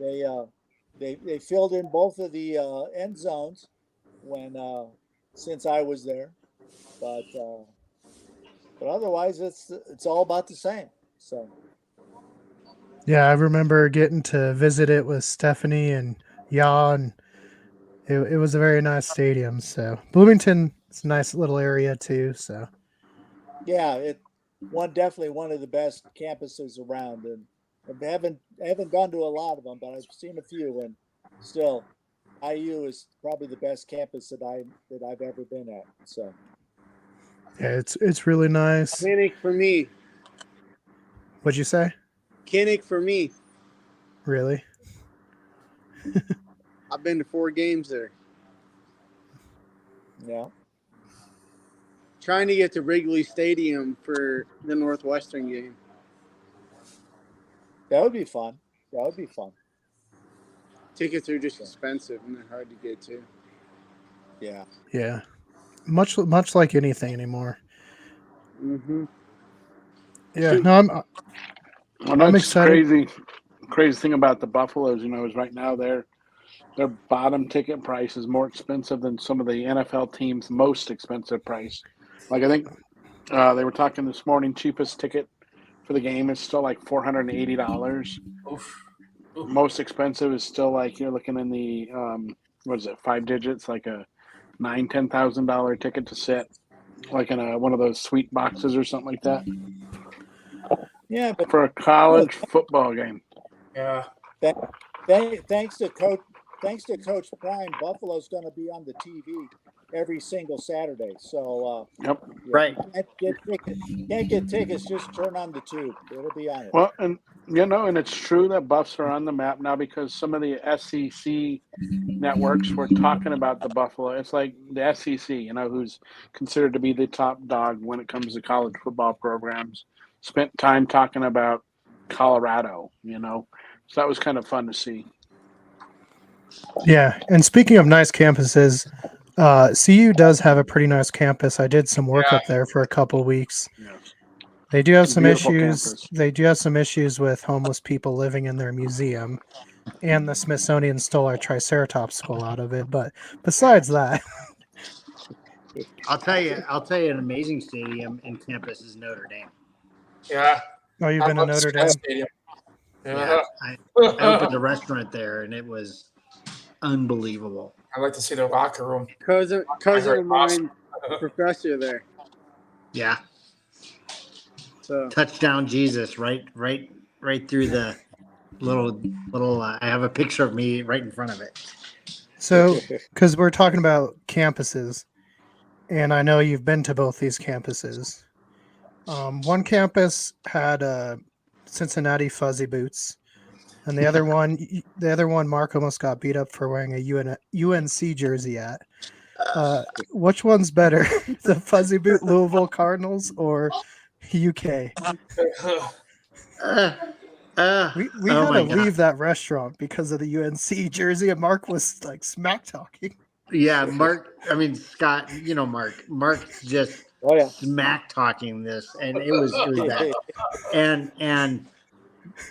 They they filled in both of the end zones when since I was there, but otherwise it's all about the same. So Yeah, I remember getting to visit it with Stephanie and Jan. It was a very nice stadium. So Bloomington, it's a nice little area too. So yeah, definitely one of the best campuses around, and I haven't gone to a lot of them, but I've seen a few, and still, IU is probably the best campus that I've ever been at. So yeah, it's really nice. Kinnick for me. What'd you say? Kinnick for me. Really? I've been to 4 games there. yeah, Trying to get to Wrigley Stadium for the Northwestern game. that would be fun. That would be fun. Tickets are just expensive and they're hard to get to. Yeah. Yeah. Much like anything anymore. Mm-hmm. Yeah. No, I'm excited. Crazy thing about the Buffaloes, is right now their bottom ticket price is more expensive than some of the NFL teams' most expensive price. Like I think they were talking this morning, cheapest ticket for the game is still like $480. Oof. Most expensive is still like you're looking in the what is it, 5 digits, like a $10,000 ticket to sit, like in one of those suite boxes or something like that. Yeah, but For a college football game. Yeah. thanks to thanks to Coach Prime, Buffalo's going to be on the TV every single Saturday. So Yep. Right. Can't get tickets. Just turn on the tube. It'll be on it. Well, and and it's true that Buffs are on the map now because some of the SEC networks were talking about the Buffalo. It's like the SEC, who's considered to be the top dog when it comes to college football programs, spent time talking about Colorado. So that was kind of fun to see. Yeah, and speaking of nice campuses, CU does have a pretty nice campus. I did some work Yeah. up there for a couple weeks. Yes. They do have It's a some beautiful issues. campus. They do have some issues with homeless people living in their museum, and the Smithsonian stole our Triceratops skull out of it. But besides that, I'll tell you an amazing stadium and campus is Notre Dame. Yeah. oh, you've been to Notre Dame? Stadium. Yeah, I opened a restaurant there and it was unbelievable. I'd like to see their locker room. Cousin of mine, professor there. Yeah, So touchdown Jesus, right through the little. I have a picture of me right in front of it. So, because we're talking about campuses, and I know you've been to both these campuses. One campus had Cincinnati Fuzzy Boots, and the other one, Mark almost got beat up for wearing a UNC jersey at. Which one's better, the Fuzzy Boot Louisville Cardinals or UK? We had to leave that restaurant because of the UNC jersey, and Mark was like smack talking. Yeah, Scott, Mark's just smack talking this, and it was bad. And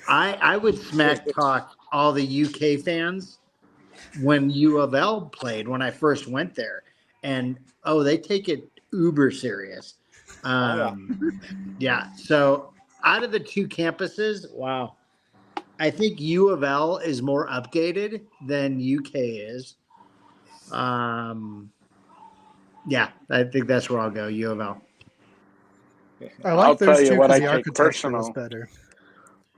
I would smack talk all the UK fans when U of L played when I first went there, and they take it uber serious. Yeah. So out of the two campuses, wow, I think U of L is more updated than UK is. Yeah, I think that's where I'll go. U of L. I'll tell you what I the take architecture was personal. better.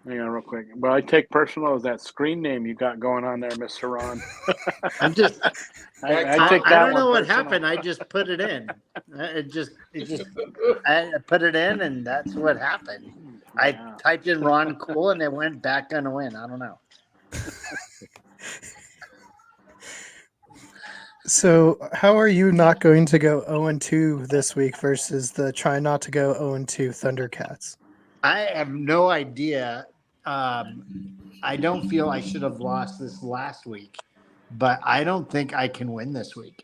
Hang on real quick. What I take personal is that screen name you got going on there, Mr. Ron. I'm just. I take that I don't know what personal. happened. I just put it in. I put it in, and that's what happened. I typed in Ron Cool, and it went back on a win. I don't know. So, how are you not going to go 0-2 this week versus the try not to go 0-2 Thundercats? I have no idea. I don't feel I should have lost this last week, but I don't think I can win this week.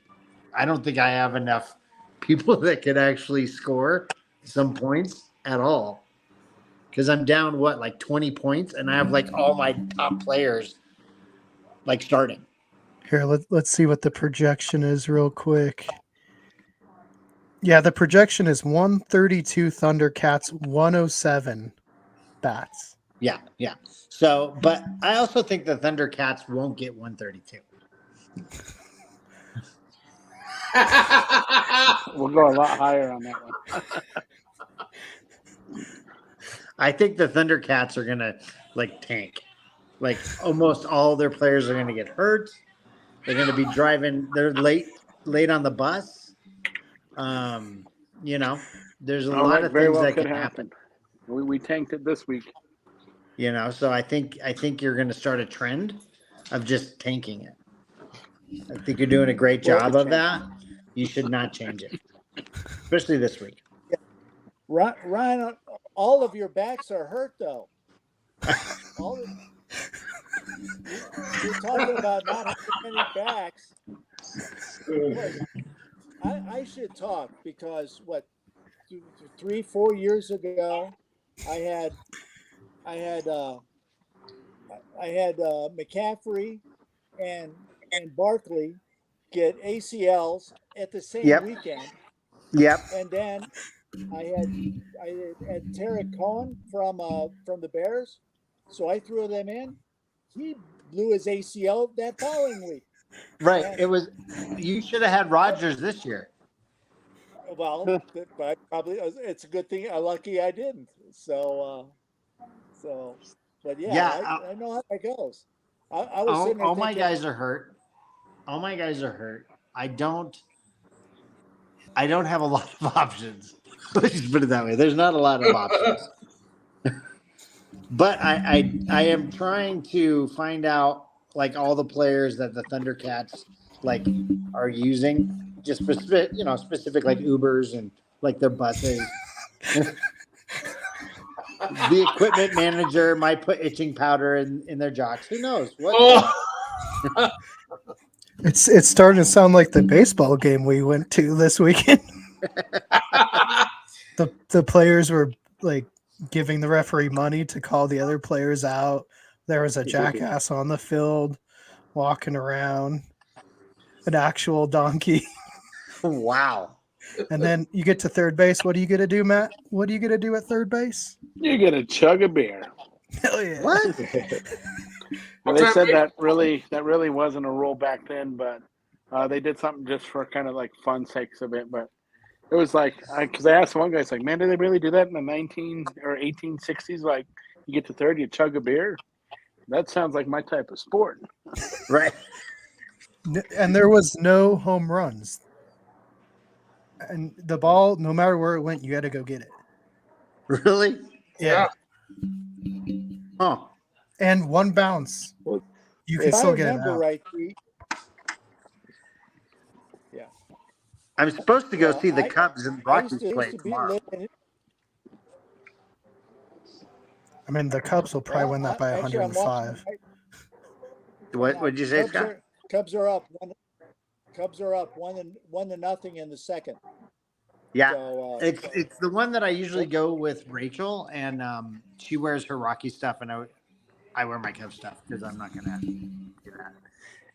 I don't think I have enough people that could actually score some points at all. Because I'm down, like 20 points, and I have like all my top players like starting. Here, let's see what the projection is real quick. Yeah, the projection is 132 Thundercats, 107 Bats. Yeah. So, but I also think the Thundercats won't get 132. We'll go a lot higher on that one. I think the Thundercats are gonna tank. Like almost all their players are gonna get hurt. They're gonna be driving. They're late on the bus. There's a lot of things that could happen. We tanked it this week. So I think you're gonna start a trend of just tanking it. I think you're doing a great job of that. You should not change it, especially this week. Ryan, all of your backs are hurt though. You're talking about not having any backs. I should talk because 3-4 years ago, I had McCaffrey and Barkley get ACLs at the same weekend. Yep. And then I had Tarek Cohen from the Bears, so I threw them in. He blew his ACL that following week. Right. And you should have had Rodgers this year. Well, but probably it's a good thing. Lucky I didn't. But yeah, I know how that goes. I was sitting there all my guys are hurt. All my guys are hurt. I don't have a lot of options. Let's just put it that way. There's not a lot of options. But I am trying to find out like all the players that the Thundercats like are using, just specific, specific like Ubers and like their buses. The equipment manager might put itching powder in their jocks. Who knows? What? Oh, It's starting to sound like the baseball game we went to this weekend. The players were like giving the referee money to call the other players out. There was a jackass on the field walking around, an actual donkey. Wow. And then you get to third base. What are you gonna do, Matt? What are you gonna do at third base? You get a chug of beer. Hell yeah! What? Well, they said that really wasn't a rule back then, but they did something just for kind of like fun sakes of it. But it was like, because I asked one guy, it's like, man, did they really do that in the 19 or 1860s? Like, you get to third, you chug a beer. That sounds like my type of sport. Right. And there was no home runs. And the ball, no matter where it went, you had to go get it. Really? yeah. Huh. And one bounce, Well, you can if I still get it remember out. right, Pete, I'm supposed to go Well, see the I- Cubs and I used Rockies to, play used to be tomorrow. living. I mean, the Cubs will probably win that by Actually, I'm watching 105. What did you say, Cubs Scott? Cubs are up. Cubs are up 1-0 in the second. Yeah. So, It's the one that I usually go with Rachel, and she wears her Rocky stuff, and I wear my Cubs stuff because I'm not gonna do that.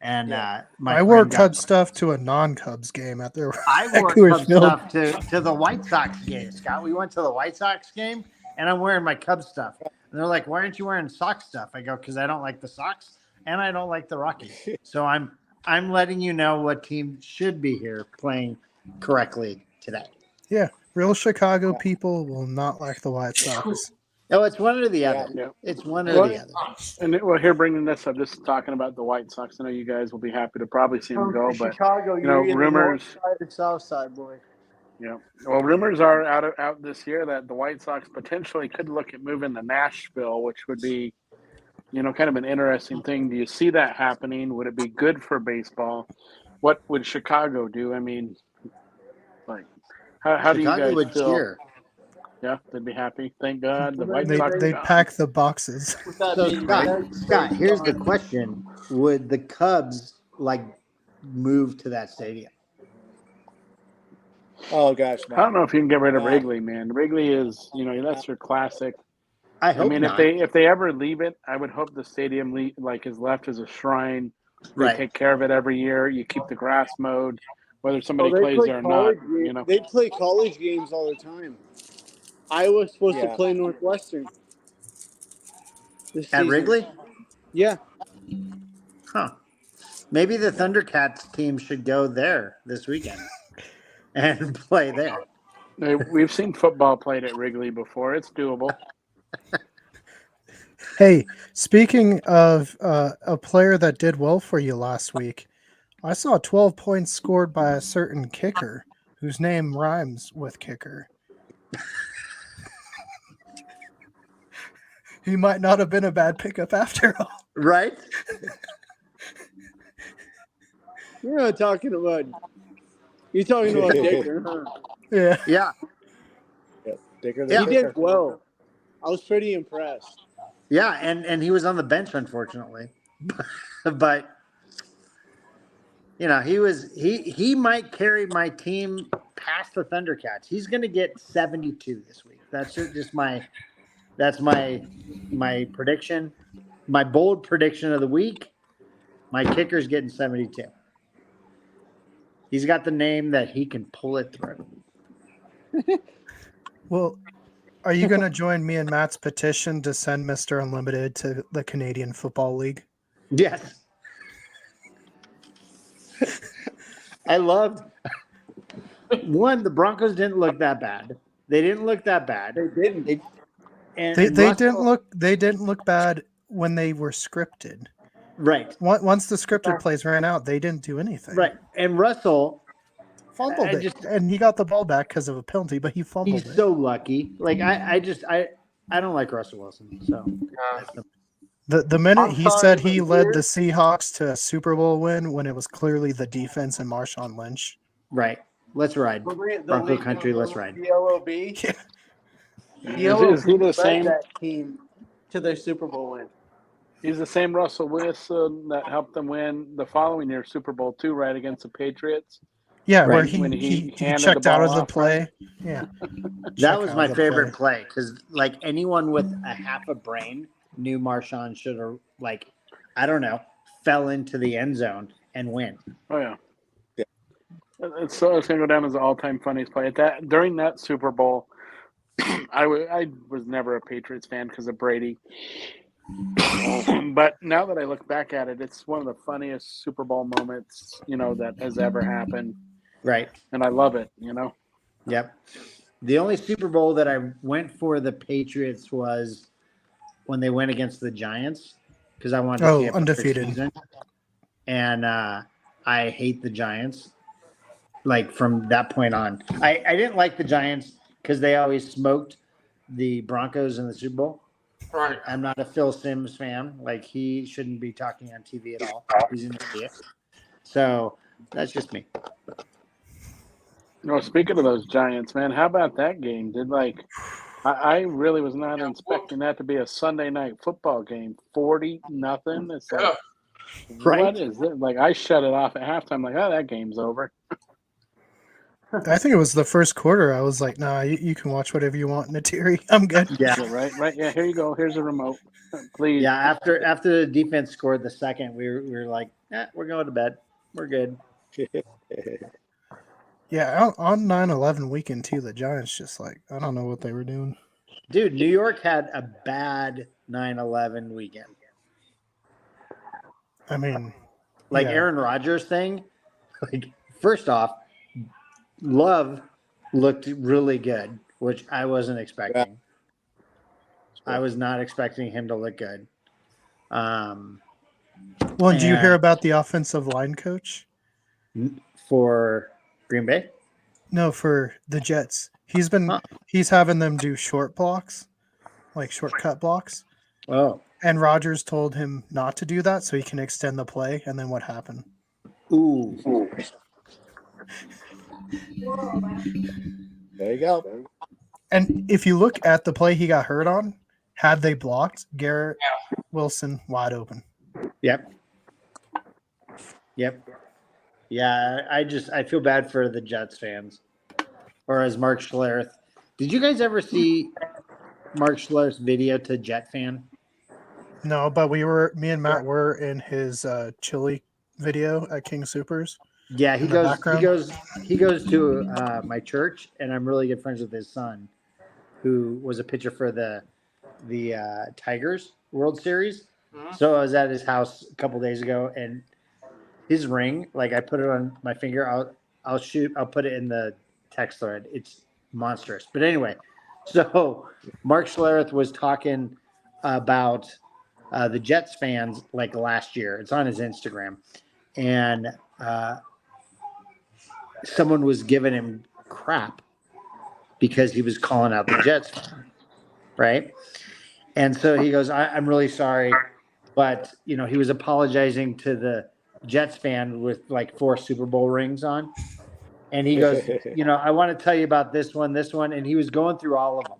And I wore Cubs stuff to a non-Cubs game at their I at wore Coors Cubs Field. stuff to the White Sox game, Scott. We went to the White Sox game, and I'm wearing my Cubs stuff. And they're like, "Why aren't you wearing Sox stuff?" I go, "Because I don't like the Sox, and I don't like the Rockies." So I'm letting you know what team should be here playing correctly today. Yeah, real Chicago people will not like the White Sox. No, it's one or the Yeah. other. Yeah. It's one or the other. And here, bringing this up, just talking about the White Sox. I know you guys will be happy to probably see them go, but Chicago, know, you're either rumors- north side or south side, boy. yeah. Well, rumors are out this year that the White Sox potentially could look at moving to Nashville, which would be, kind of an interesting thing. Do you see that happening? Would it be good for baseball? What would Chicago do? I mean, like, how do you Chicago guys would feel? cheer. Yeah, they'd be happy. Thank God the White They Sox. they gone. pack the boxes. With that So being Scott, here's the question: would the Cubs move to that stadium? oh gosh, I don't no. know if you can get rid of No. Wrigley, man. Wrigley is, that's your classic. I hope not. if they ever leave it, I would hope the stadium is left as a shrine. They Right. take care of it every year. You keep the grass mowed, whether somebody they plays play there or not. college games. They play college games all the time. Iowa's supposed to Yeah. play Northwestern this At season. Wrigley? Yeah. Huh. Maybe the Thundercats team should go there this weekend and play there. We've seen football played at Wrigley before. It's doable. Hey, speaking of a player that did well for you last week, I saw 12 points scored by a certain kicker whose name rhymes with kicker. He might not have been a bad pickup after all. Right? You're not talking about. You're talking about Dicker, huh? Yeah. Yeah. Dicker Yeah. He did well. I was pretty impressed. Yeah, and he was on the bench, unfortunately. But he might carry my team past the Thundercats. He's going to get 72 this week. That's just my prediction. My bold prediction of the week. My kicker's getting 72. He's got the name that he can pull it through. Well, are you going to join me and Matt's petition to send Mr. Unlimited to the Canadian Football League? Yes. I loved one. The Broncos didn't look that bad. They didn't look that bad. They didn't. They didn't look bad when they were scripted. Right. Once the scripted plays ran out, they didn't do anything. Right. And Russell, Fumbled I it, just and he got the ball back because of a penalty, but he fumbled he's it. so lucky. Like I don't like Russell Wilson. So that's The minute I'm he sorry, said but he led the here- Seahawks to a Super Bowl win when it was clearly the defense and Marshawn Lynch. right. Let's ride. Bronco country, let's ride. The LOB. Yeah. Is he the led same? that team to their Super Bowl win. He's the same Russell Wilson that helped them win the following year Super Bowl II, right, against the Patriots. Yeah, where Right. he, When he, he handed checked the out ball of the off, play. Yeah. That Check was out my of the favorite play because, like, anyone with a half a brain knew Marshawn should have, like, I don't know, fell into the end zone and win. Oh yeah. It's gonna go down as the all-time funniest play. During that Super Bowl, I was never a Patriots fan because of Brady. But now that I look back at it, it's one of the funniest Super Bowl moments, that has ever happened. Right. And I love it, Yep. The only Super Bowl that I went for the Patriots was when they went against the Giants because I wanted to see a perfect undefeated. season. And I hate the Giants. Like from that point on, I didn't like the Giants because they always smoked the Broncos in the Super Bowl. Right. I'm not a Phil Simms fan. Like he shouldn't be talking on TV at all. He's an idiot. So that's just me. Speaking of those Giants, man, how about that game? I really was not expecting that to be a Sunday night football game. 40-0. It's like, Yeah. Right. what is it? Like I shut it off at halftime. Like, oh, that game's over. I think it was the first quarter. I was like, nah, you can watch whatever you want, Natiri. I'm good. Yeah. Yeah, right. Yeah, here you go. Here's a remote. Please. Yeah. After the defense scored the second, we were like, we're going to bed. We're good. Yeah, on 9/11 weekend, too, the Giants just like, I don't know what they were doing. Dude, New York had a bad 9/11 weekend. I mean, Like yeah. Aaron Rodgers thing. Like, first off, Love looked really good, which I wasn't expecting. I was not expecting him to look good. Well, did you hear about the offensive line coach? For Green Bay? No, for the Jets. He's having them do short blocks, like shortcut blocks. Oh. And Rodgers told him not to do that so he can extend the play. And then what happened? Ooh. There you go. And if you look at the play he got hurt on, had they blocked, Garrett Wilson wide open. Yep. Yeah, I feel bad for the Jets fans. Or as Mark Schlereth. Did you guys ever see Mark Schlereth's video to Jet fan? No, but me and Matt were in his chili video at King Supers. Yeah, he goes to my church, and I'm really good friends with his son, who was a pitcher for the Tigers World Series. Mhm. So I was at his house a couple days ago, and his ring, like I put it on my finger. I'll put it in the text thread. It's monstrous. But anyway, so Mark Schlereth was talking about the Jets fans like last year. It's on his Instagram, and someone was giving him crap because he was calling out the Jets fan, right? And so he goes, I'm really sorry, but he was apologizing to the Jets fan with like 4 Super Bowl rings on. And he goes, I want to tell you about this one, and he was going through all of them.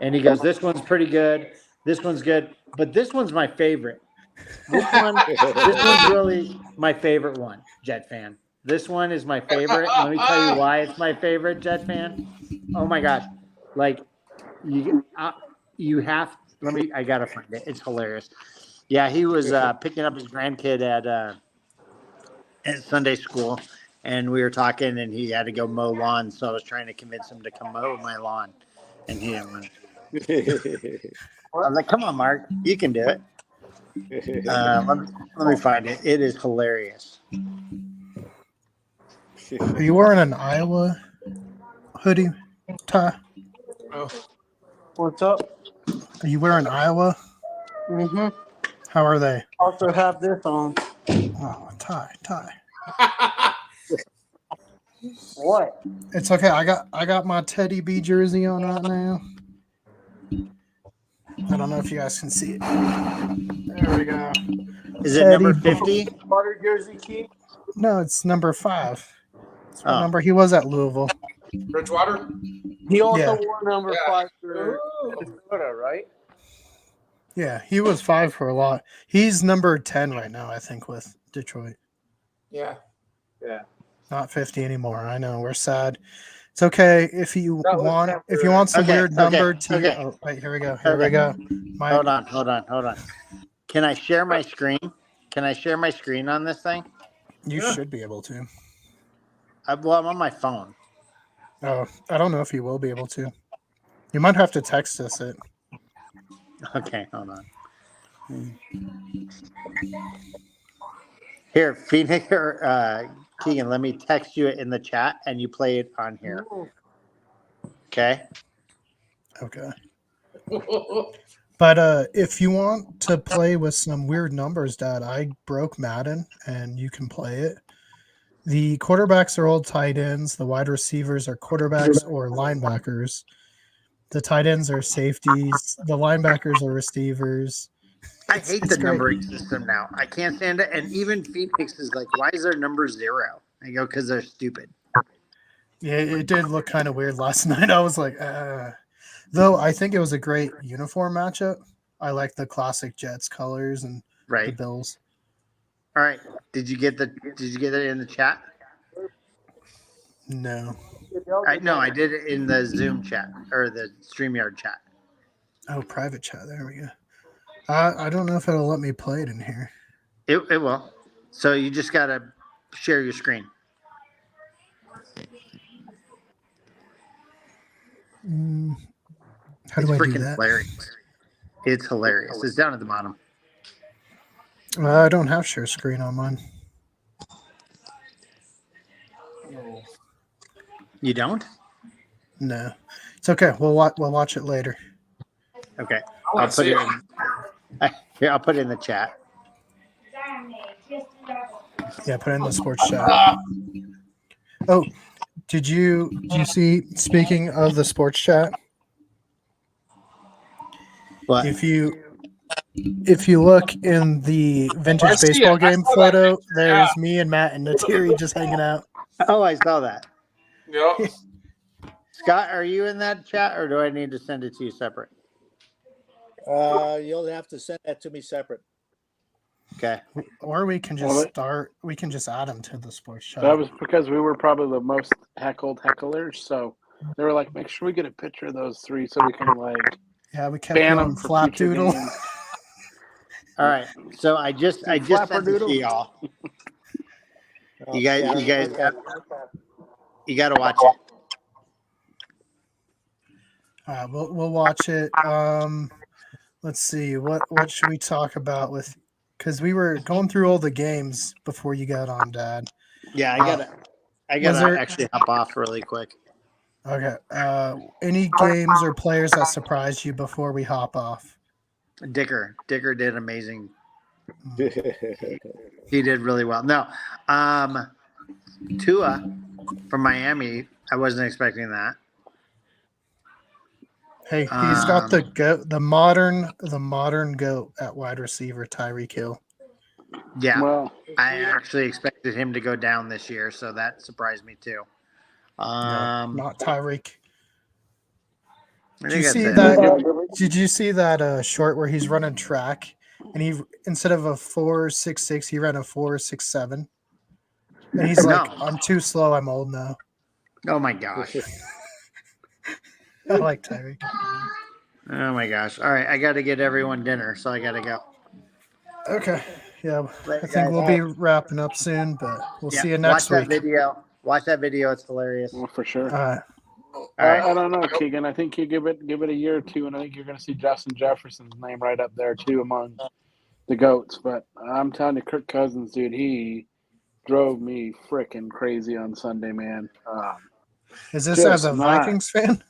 And he goes, this one's pretty good, this one's good, but this one's my favorite. This one's really my favorite one, Jet fan. This one is my favorite. Let me tell you why it's my favorite, Jet fan. Oh my gosh. Like you have, I gotta find it. It's hilarious. Yeah, he was picking up his grandkid at Sunday school, and we were talking, and he had to go mow lawn, so I was trying to convince him to come mow my lawn, and he didn't want to. I was like, come on, Mark, you can do it. Let me find it. It is hilarious. Are you wearing an Iowa hoodie, Ty? Oh, What's up? Are you wearing Iowa? Mm-hmm. How are they? Also have this on. Oh, tie. What? It's okay. I got my Teddy B jersey on right now. I don't know if you guys can see it. There we go. Is it Teddy number B. 50? Butter jersey, Keith? No, it's number 5. It's what Oh. number he was at Louisville. Bridgewater. He also Yeah. wore number Yeah. 5 for Ooh. Minnesota, right? Yeah, he was 5 for a lot. He's number 10 right now, I think, with Detroit. Yeah. Not 50 anymore. I know, we're sad. It's okay if you That was want temporary. some Okay, weird number to okay. Oh, wait, here we go. Okay. My Hold on. Can I share my screen? Can I share my screen on this thing? You should be able to. Well, I'm on my phone. Oh, I don't know if you will be able to. You might have to text us it. Okay, hold on. Here, Phoenix or Keegan, let me text you it in the chat and you play it on here. Okay? Okay. But if you want to play with some weird numbers, Dad, I broke Madden and you can play it. The quarterbacks are all tight ends. The wide receivers are quarterbacks or linebackers. The tight ends are safeties. The linebackers are receivers. I hate it's the great. numbering system now. I can't stand it. And even Phoenix is like, why is their number 0? I go, because they're stupid. Yeah, it did look kind of weird last night. I was like, though I think it was a great uniform matchup. I like the classic Jets colors and the Right. Bills. All right. Did you get it in the chat? No. No, I did it in the Zoom chat or the StreamYard chat. Oh, private chat. There we go. I don't know if it'll let me play it in here. It will. So you just got to share your screen. How do I do freaking that? hilarious. It's hilarious. It's down at the bottom. I don't have share screen on mine. You don't? No, it's okay. We'll watch it later. Okay. I'll put it in. Here, I'll put it in the chat. Yeah, put it in the sports chat. Oh, did you see? Speaking of the sports chat, What? if you look in the vintage I see baseball it. I game saw photo, that. there's me and Matt and Natiri just hanging out. Oh, I saw that. Yep. Scott, are you in that chat or do I need to send it to you separate? You'll have to send that to me separate. Okay. Or we can just we can just add them to the sports chat. That was because we were probably the most hecklers. So they were like, make sure we get a picture of those 3 so we can we kept ban going them for flap future doodle. games. All right. So I just sent it to y'all. You guys you got to watch it. We'll watch it. Let's see. What should we talk about with? Because we were going through all the games before you got on, Dad. Yeah, I gotta actually hop off really quick. Okay. Any games or players that surprised you before we hop off? Dicker did amazing. He did really well. No, Tua from Miami. I wasn't expecting that. Hey, he's got the goat, the modern goat at wide receiver, Tyreek Hill. Yeah, Well, I actually expected him to go down this year, so that surprised me too. No, not Tyreek. I Did you think see that's it. that? Did you see that short where he's running track and he instead of a 4.66 he ran a 4.67, and he's like, No. "I'm too slow. I'm old now." Oh my gosh. I like Tyreek. Oh my gosh. All right, I got to get everyone dinner, so I got to go. Okay. Yeah, Later, I think guys. we'll be wrapping up soon, but we'll see you next watch week. that video. Watch that video. It's hilarious. well, for sure. All right. I don't know, Keegan. I think you give it a year or two, and I think you're going to see Justin Jefferson's name right up there too among the goats. But I'm telling you, Kirk Cousins, dude, he drove me freaking crazy on Sunday, man. Is this as a just not- Vikings fan?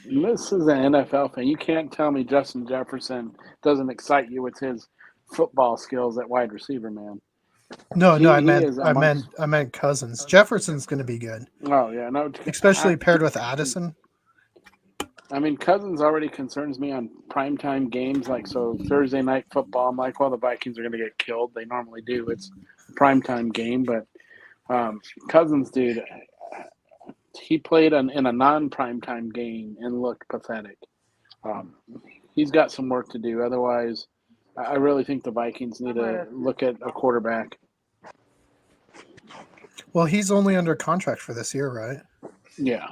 This is an NFL fan. You can't tell me Justin Jefferson doesn't excite you with his football skills at wide receiver, man. No, I He is amongst. meant Cousins. Jefferson's going to be good, Oh yeah, no. especially paired with Addison. I mean, Cousins already concerns me on primetime games. Like, so Thursday night football, I'm like, well, the Vikings are going to get killed. They normally do. It's a primetime game. But Cousins, dude, he played in a non-primetime game and looked pathetic. He's got some work to do. Otherwise, I really think the Vikings need to look at a quarterback. Well, he's only under contract for this year, right? Yeah.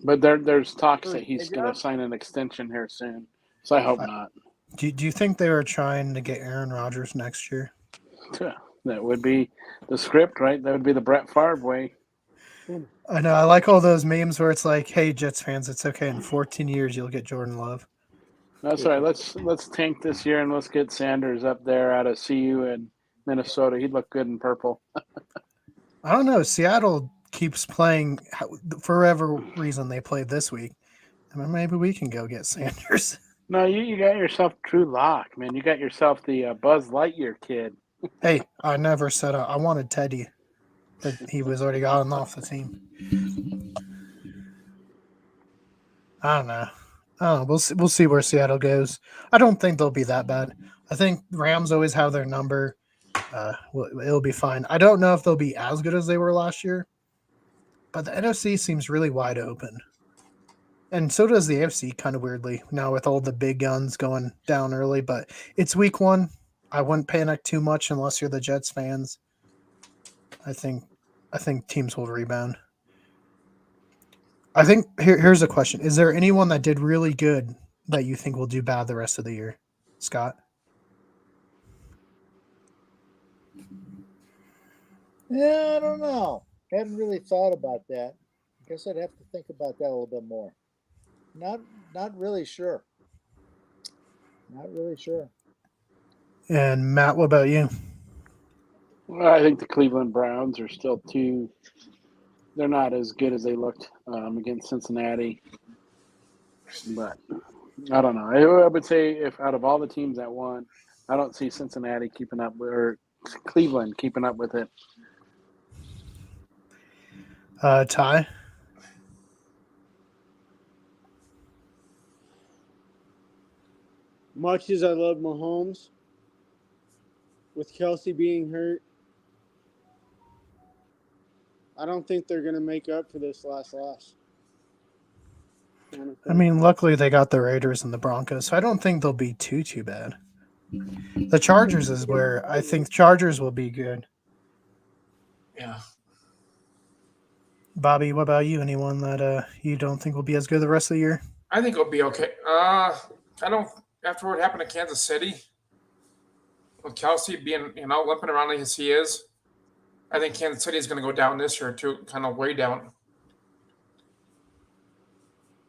But there's talks that he's going to sign an extension here soon. So I hope not. Do you think they were trying to get Aaron Rodgers next year? That would be the script, right? That would be the Brett Favre way. I know. I like all those memes where it's like, "Hey, Jets fans, it's okay. In 14 years, you'll get Jordan Love." That's right. Let's tank this year and let's get Sanders up there out of CU in Minnesota. He'd look good in purple. I don't know. Seattle keeps playing for whatever reason they played this week. I mean, maybe we can go get Sanders. No, you got yourself Drew Lock, man. You got yourself the Buzz Lightyear kid. Hey, I never said I wanted Teddy, but he was already gotten off the team. I don't know. We'll see where Seattle goes. I don't think they'll be that bad. I think Rams always have their number. It'll be fine. I don't know if they'll be as good as they were last year, but the NFC seems really wide open. And so does the AFC, kind of weirdly, now with all the big guns going down early. But it's week 1. I wouldn't panic too much unless you're the Jets fans. I think teams will rebound. I think here's a question. Is there anyone that did really good that you think will do bad the rest of the year? Scott? Yeah, I don't know. Haven't really thought about that. I guess I'd have to think about that a little bit more. Not really sure. Not really sure. And Matt, what about you? Well, I think the Cleveland Browns are still they're not as good as they looked against Cincinnati. But I don't know. I would say if out of all the teams that won, I don't see Cincinnati keeping up or Cleveland keeping up with it. Ty? Much as I love Mahomes, with Kelsey being hurt, I don't think they're going to make up for this last loss. I mean, luckily they got the Raiders and the Broncos, so I don't think they'll be too bad. The Chargers is where I think Chargers will be good. Yeah. Bobby, what about you? Anyone that you don't think will be as good the rest of the year? I think it'll be okay. I don't. After what happened to Kansas City, with Kelsey being limping around like he is, I think Kansas City is going to go down this year too, kind of way down.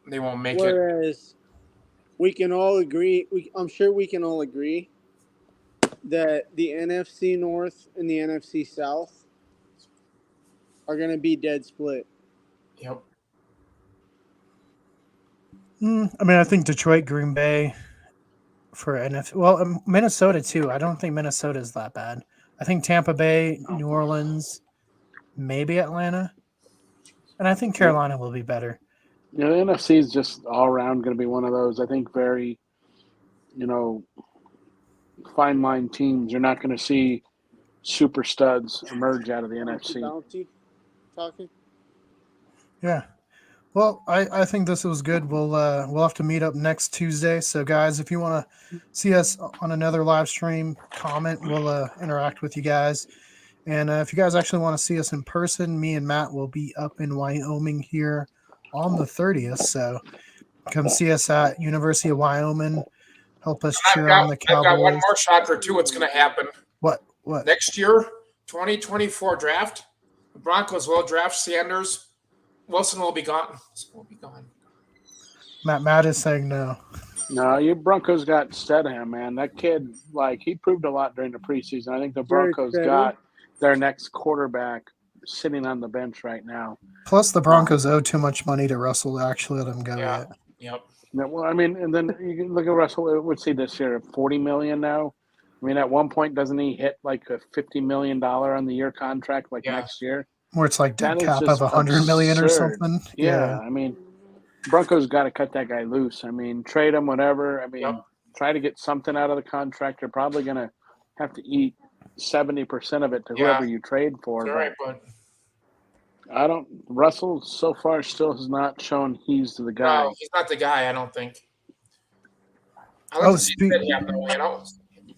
They won't make it. Whereas we can all agree, I'm sure we can all agree that the NFC North and the NFC South are going to be dead split. Yep. I mean, I think Detroit, Green Bay for NFC. Well, Minnesota too. I don't think Minnesota is that bad. I think Tampa Bay, New Orleans, maybe Atlanta, and I think Carolina will be better. The NFC is just all around going to be one of those. I think very, fine line teams. You're not going to see super studs emerge out of the NFC. Bounty talking. Yeah. Well, I think this was good. We'll have to meet up next Tuesday. So, guys, if you want to see us on another live stream, comment. We'll interact with you guys. And if you guys actually want to see us in person, me and Matt will be up in Wyoming here on the 30th. So, come see us at University of Wyoming. Help us cheer on the Cowboys. I've got one more shocker too. What's going to happen? What? Next year, 2024 draft, the Broncos will draft Sanders. Wilson will be gone. Matt is saying no. No, you Broncos got Stedham, man. That kid, he proved a lot during the preseason. I think the Broncos got their next quarterback sitting on the bench right now. Plus, the Broncos owe too much money to Russell to actually let him go yet. Yep. Yeah, well, I mean, and then you can look at Russell. What's he this year? $40 million now. I mean, at one point, doesn't he hit like a $50 million on the year contract next year? Where it's like dead That is cap of just 100 million or absurd. something. Yeah, I mean, Broncos got to cut that guy loose. I mean, trade him, whatever. I mean, try to get something out of the contract. You're probably going to have to eat 70% of it to whoever you trade for. You're right, but Russell so far still has not shown he's the guy. no, he's not the guy, I don't think. I Oh, like to see him though, you know.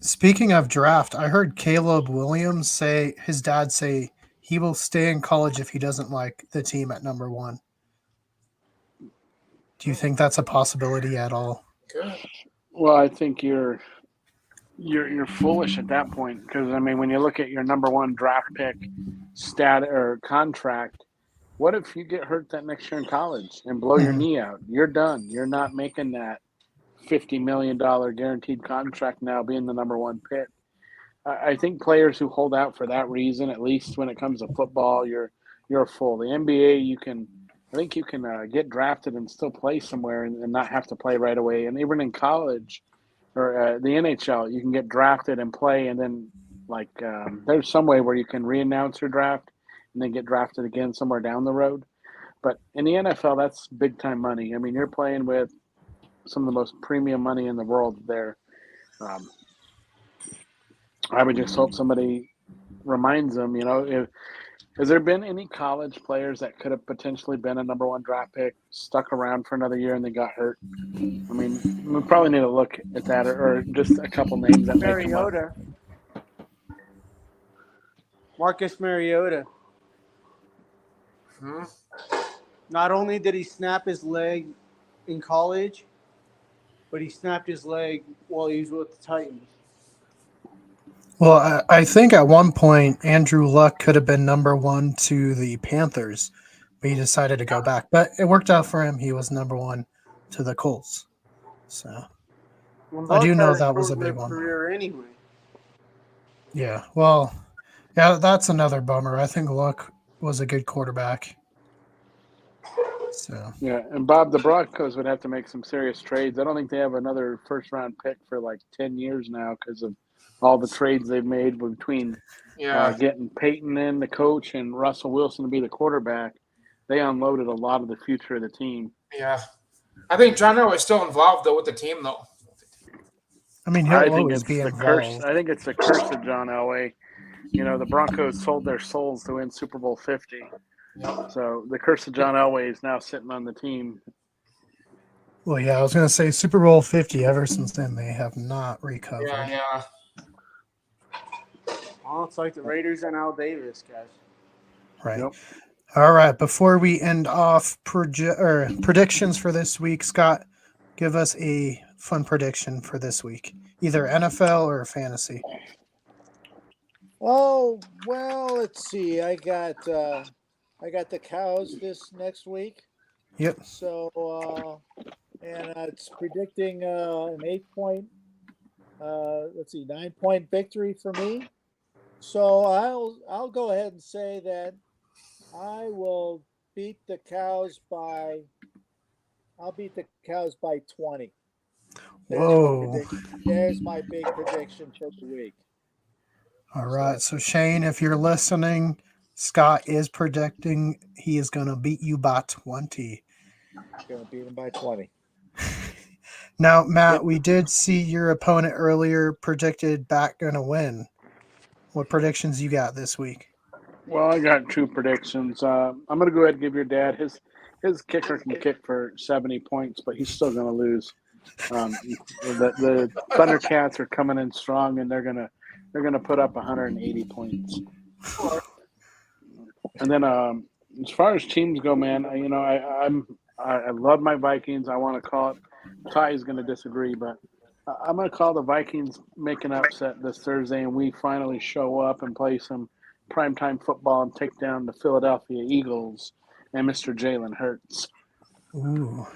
speaking of draft, I heard Caleb Williams say his dad say he will stay in college if he doesn't like the team at number 1. Do you think that's a possibility at all? Good. Well, I think you're foolish at that point because I mean, when you look at your number 1 draft pick stat or contract, what if you get hurt that next year in college and blow your knee out? You're done. You're not making that $50 million guaranteed contract now, being the number 1 pick. I think players who hold out for that reason, at least when it comes to football, you're full. The NBA, I think you can get drafted and still play somewhere and not have to play right away. And even in college or the NHL, you can get drafted and play, and then there's some way where you can re-announce your draft and then get drafted again somewhere down the road. But in the NFL, that's big time money. I mean, you're playing with some of the most premium money in the world there. I would just hope somebody reminds them, has there been any college players that could have potentially been a number 1 draft pick, stuck around for another year and they got hurt? I mean, we probably need to look at that or just a couple names that Mariota. Marcus Mariota. Not only did he snap his leg in college, but he snapped his leg while he was with the Titans. Well, I think at one point Andrew Luck could have been number 1 to the Panthers, but he decided to go back. But it worked out for him. He was number 1 to the Culz. So I do know that was a big one. Career anyway. Yeah. Well, yeah, that's another bummer. I think Luck was a good quarterback. So yeah, and Bob, the Broncos would have to make some serious trades. I don't think they have another first-round pick for like 10 years now because of all the trades they've made between getting Peyton in, the coach, and Russell Wilson to be the quarterback. They unloaded a lot of the future of the team. Yeah. I think John Elway is still involved, though, with the team, though. I mean, he'll always be involved. I think it's the curse of John Elway. The Broncos sold their souls to win Super Bowl 50. Yep. So the curse of John Elway is now sitting on the team. Well, yeah, I was going to say Super Bowl 50. Ever since then, they have not recovered. Yeah. Oh, it's like the Raiders and Al Davis, guys. Right. Yep. All right. Before we end off predictions for this week, Scott, give us a fun prediction for this week, either NFL or fantasy. Oh, well, let's see. I got the Cows this next week. Yep. So, and it's predicting an 9-point victory for me. So I'll go ahead and say that I will beat the Cows by 20. Whoa. There's my big prediction for the week. All right. So Shane, if you're listening, Scott is predicting he is going to beat you by 20. Going to beat him by 20. Now, Matt, we did see your opponent earlier predicted back going to win. What predictions you got this week? Well, I got 2 predictions. I'm going to go ahead and give your dad his kicker can kick for 70 points, but he's still going to lose. The Thundercats are coming in strong, and they're gonna put up 180 points. And then as far as teams go, man, I love my Vikings. I want to call it. Ty is going to disagree, but I'm going to call the Vikings make an upset this Thursday, and we finally show up and play some primetime football and take down the Philadelphia Eagles and Mr. Jalen Hurts. Ooh,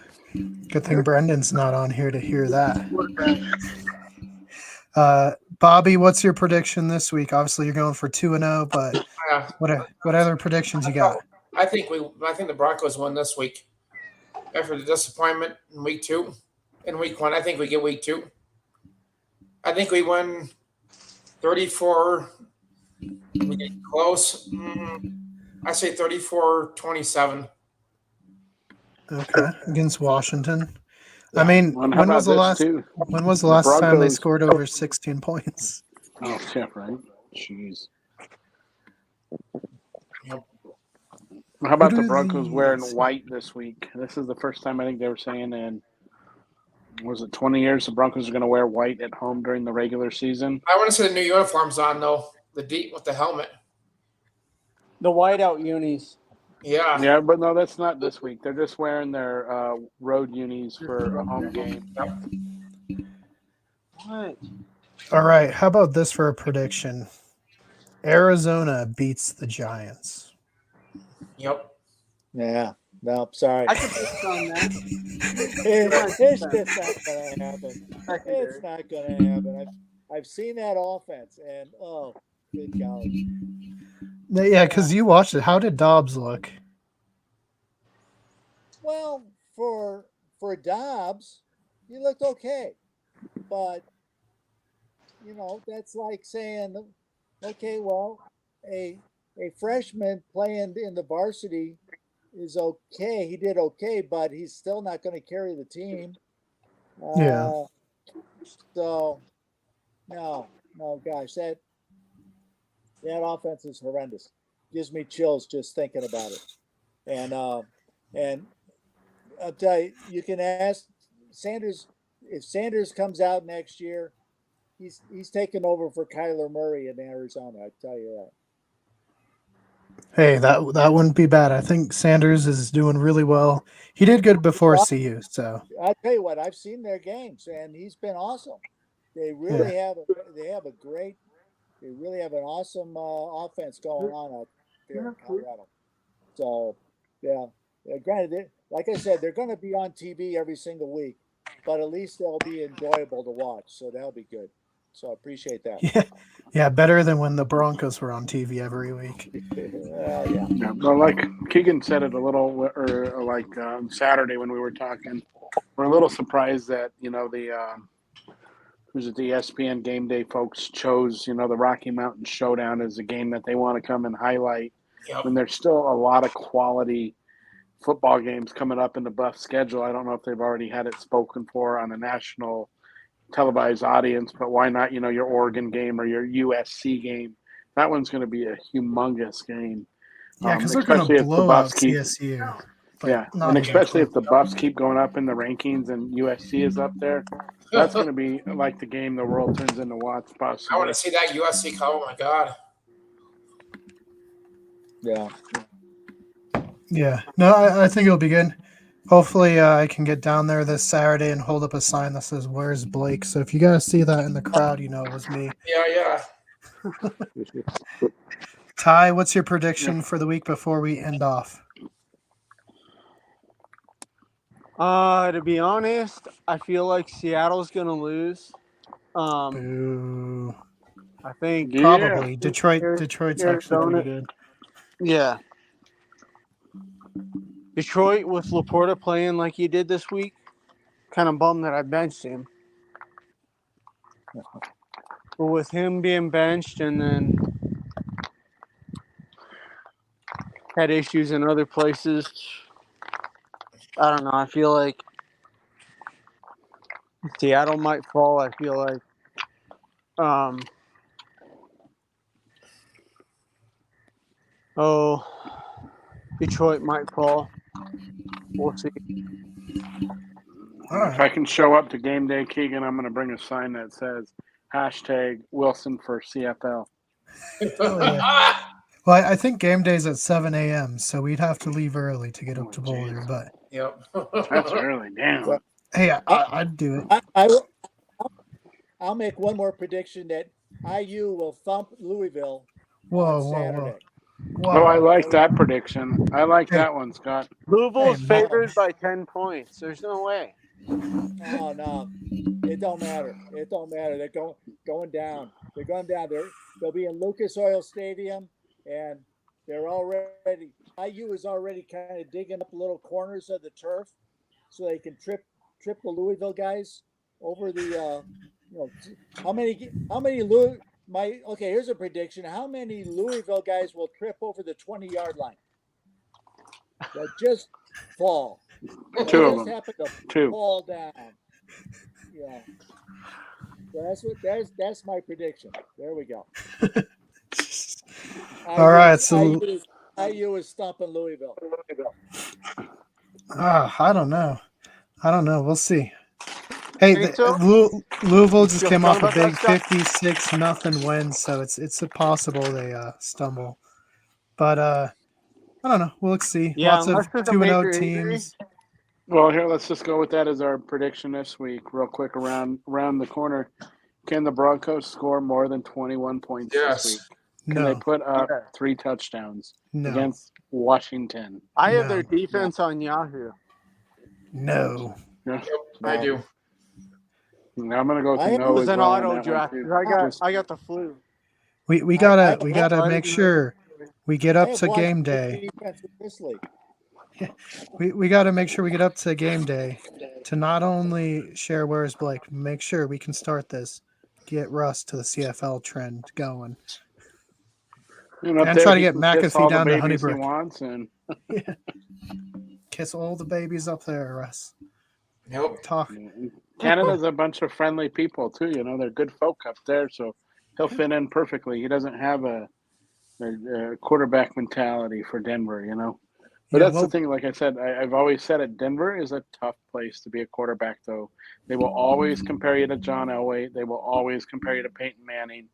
good thing Brendan's not on here to hear that. Bobby, what's your prediction this week? Obviously, you're going for 2-0, but what other predictions you got? I think the Broncos win this week. After the disappointment in week 2, in week 1, I think we get week 2. I think we win 34. We get close. I say 34-27. Okay, against Washington. Yeah. I mean, Well, how about this too? when was the The last time they Broncos- scored over 16 points? Oh, yeah, right. Jeez. Yep. How about the do Broncos they- wearing white this week? This is the first time I think they were saying in, was it 20 years, the Broncos are going to wear white at home during the regular season? I want to see the new uniforms on though. The deep with the helmet. The whiteout unis. Yeah. Yeah, but no, that's not this week. They're just wearing their road unis for a home game. What? All right, how about this for a prediction? Arizona beats the Giants. Yep. Yeah. No, sorry. I could bet on that. It's just not going to happen. It's not going to happen. I've seen that offense, and oh, good golly. Yeah, because you watched it. How did Dobbs look? Well, for Dobbs, he looked okay, but that's like saying, okay, well, a freshman playing in the varsity is okay. He did okay, but he's still not going to carry the team. Yeah. So, no, gosh, that offense is horrendous. Gives me chills just thinking about it. And I'll tell you, you can ask Sanders if Sanders comes out next year, he's taking over for Kyler Murray in Arizona. I tell you that. Hey, that wouldn't be bad. I think Sanders is doing really well. He did good before CU, so I'll tell you what, I've seen their games, and he's been awesome. They really have an awesome offense going on out there in Colorado. So, yeah, granted, like I said, they're going to be on TV every single week, but at least they'll be enjoyable to watch. So that'll be good. So I appreciate that. yeah, better than when the Broncos were on TV every week. Yeah. Yeah, well, like Keegan said it a little, or like Saturday when we were talking, we're a little surprised that the who's at the ESPN Game Day folks chose the Rocky Mountain Showdown as a game that they want to come and highlight. Yep. When there's still a lot of quality football games coming up in the Buff schedule. I don't know if they've already had it spoken for on a national televised audience, but why not your Oregon game or your USC game? That one's going to be a humongous game. Yeah, because they're going to blow out CSU. Yeah, and especially if the Buffs keep going up in the rankings and USC is up there, that's going to be like the game the world turns into watch. Possibly. I want to see that USC call. Oh my god. Yeah. Yeah. No, I think it'll be good. Hopefully, I can get down there this Saturday and hold up a sign that says, "Where's Blake?" So if you guys see that in the crowd, it was me. Yeah. Ty, what's your prediction for the week before we end off? To be honest, I feel like Seattle's going to lose. Boo. I think probably Detroit's actually pretty good. Yeah. Detroit with Laporta playing like he did this week, kind of bummed that I benched him. But with him being benched and then had issues in other places, I don't know. I feel like Seattle might fall. I feel like Detroit might fall. We'll see. If I can show up to game day, Keegan, I'm going to bring a sign that says #Wilson for CFL. Oh, yeah. Well, I think game day's at 7 a.m., so we'd have to leave early to get up to Boulder. But yep, that's early. Damn. Hey, I'd do it. I'll make one more prediction that IU will thump Louisville on Saturday. Whoa, I like that prediction. I like that one, Scott. Louisville's favored by 10 points. There's no way. No. It don't matter. They're going down. They're going down. They'll be in Lucas Oil Stadium, and they're already IU is already kind of digging up little corners of the turf so they can trip the Louisville guys over the how many Here's a prediction. How many Louisville guys will trip over the 20-yard line? They'll just fall. They'll Two of just them. happen to Two. fall down. Yeah. So that's my prediction. There we go. All right, so IU is stomping Louisville. I don't know. We'll see. Hey, Think so? Louisville just Feel came strong off a about that, big Scott? 56-0 win, so it's possible they stumble. But I don't know. We'll see. Yeah, Lots unless of there's a 2-0 major injury. teams. Well, here, let's just go with that as our prediction this week, real quick around the corner. Can the Broncos score more than 21 points this week? Yes. Can they No, put up Yeah. 3 touchdowns no, against Washington? I have No. their defense on Yahoo. no. Yeah. Yep, I do. I'm gonna go with I the have- It no was as an well on auto that draft one too. because I got the flu. We I gotta have make one. sure we get I up have to game Washington day. defense in this league. We got to make sure we get up to game day to not only share where's Blake, make sure we can start this, get Russ to the CFL trend going, And up and there, try to he get can kiss McAfee all the down to babies he Honeybrook. wants, and Kiss all the babies up there, Russ. Yep. Talk. Canada's a bunch of friendly people too. You know, they're good folk up there, so he'll fit in perfectly. He doesn't have a quarterback mentality for Denver, you know. But Yeah, that's well, the thing. Like I said, I've always said it. Denver is a tough place to be a quarterback, though. They will always compare you to John Elway. They will always compare you to Peyton Manning.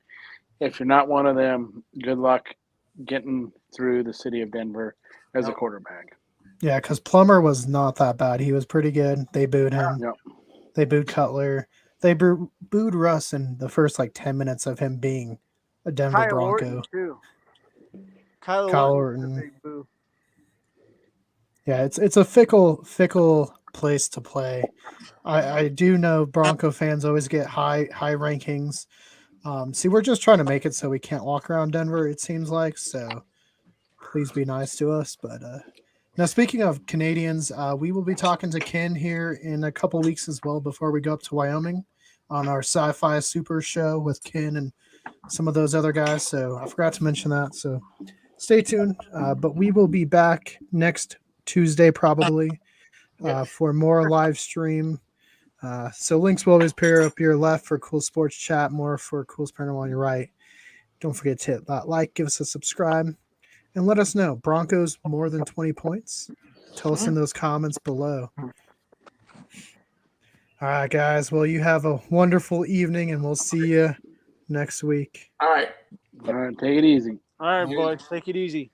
If you're not one of them, good luck getting through the city of Denver as a Yep. quarterback. yeah, because Plummer was not that bad. He was pretty good. They booed him. Yep. They booed Cutler. They booed Russ in the first 10 minutes of him being a Denver Kyle Orton Bronco. too. Kyle Kyle Orton was a Orton. big boo. Yeah, it's a fickle place to play. I do know Bronco fans always get high rankings. See, we're just trying to make it so we can't walk around Denver, it seems like. So please be nice to us. But now, speaking of Canadians, we will be talking to Ken here in a couple weeks as well before we go up to Wyoming on our Sci-Fi Super show with Ken and some of those other guys. So I forgot to mention that. So stay tuned. But we will be back next Tuesday probably for more live stream. So links will always appear up your left for Cool Sports Chat, more for Cool Paranormal on your right. Don't forget to hit that like, give us a subscribe, and let us know. Broncos more than 20 points? Tell us in those comments below. All right, guys. Well, you have a wonderful evening, and we'll see you next week. All right. All right, take it easy. All right, Yeah. boys, take it easy.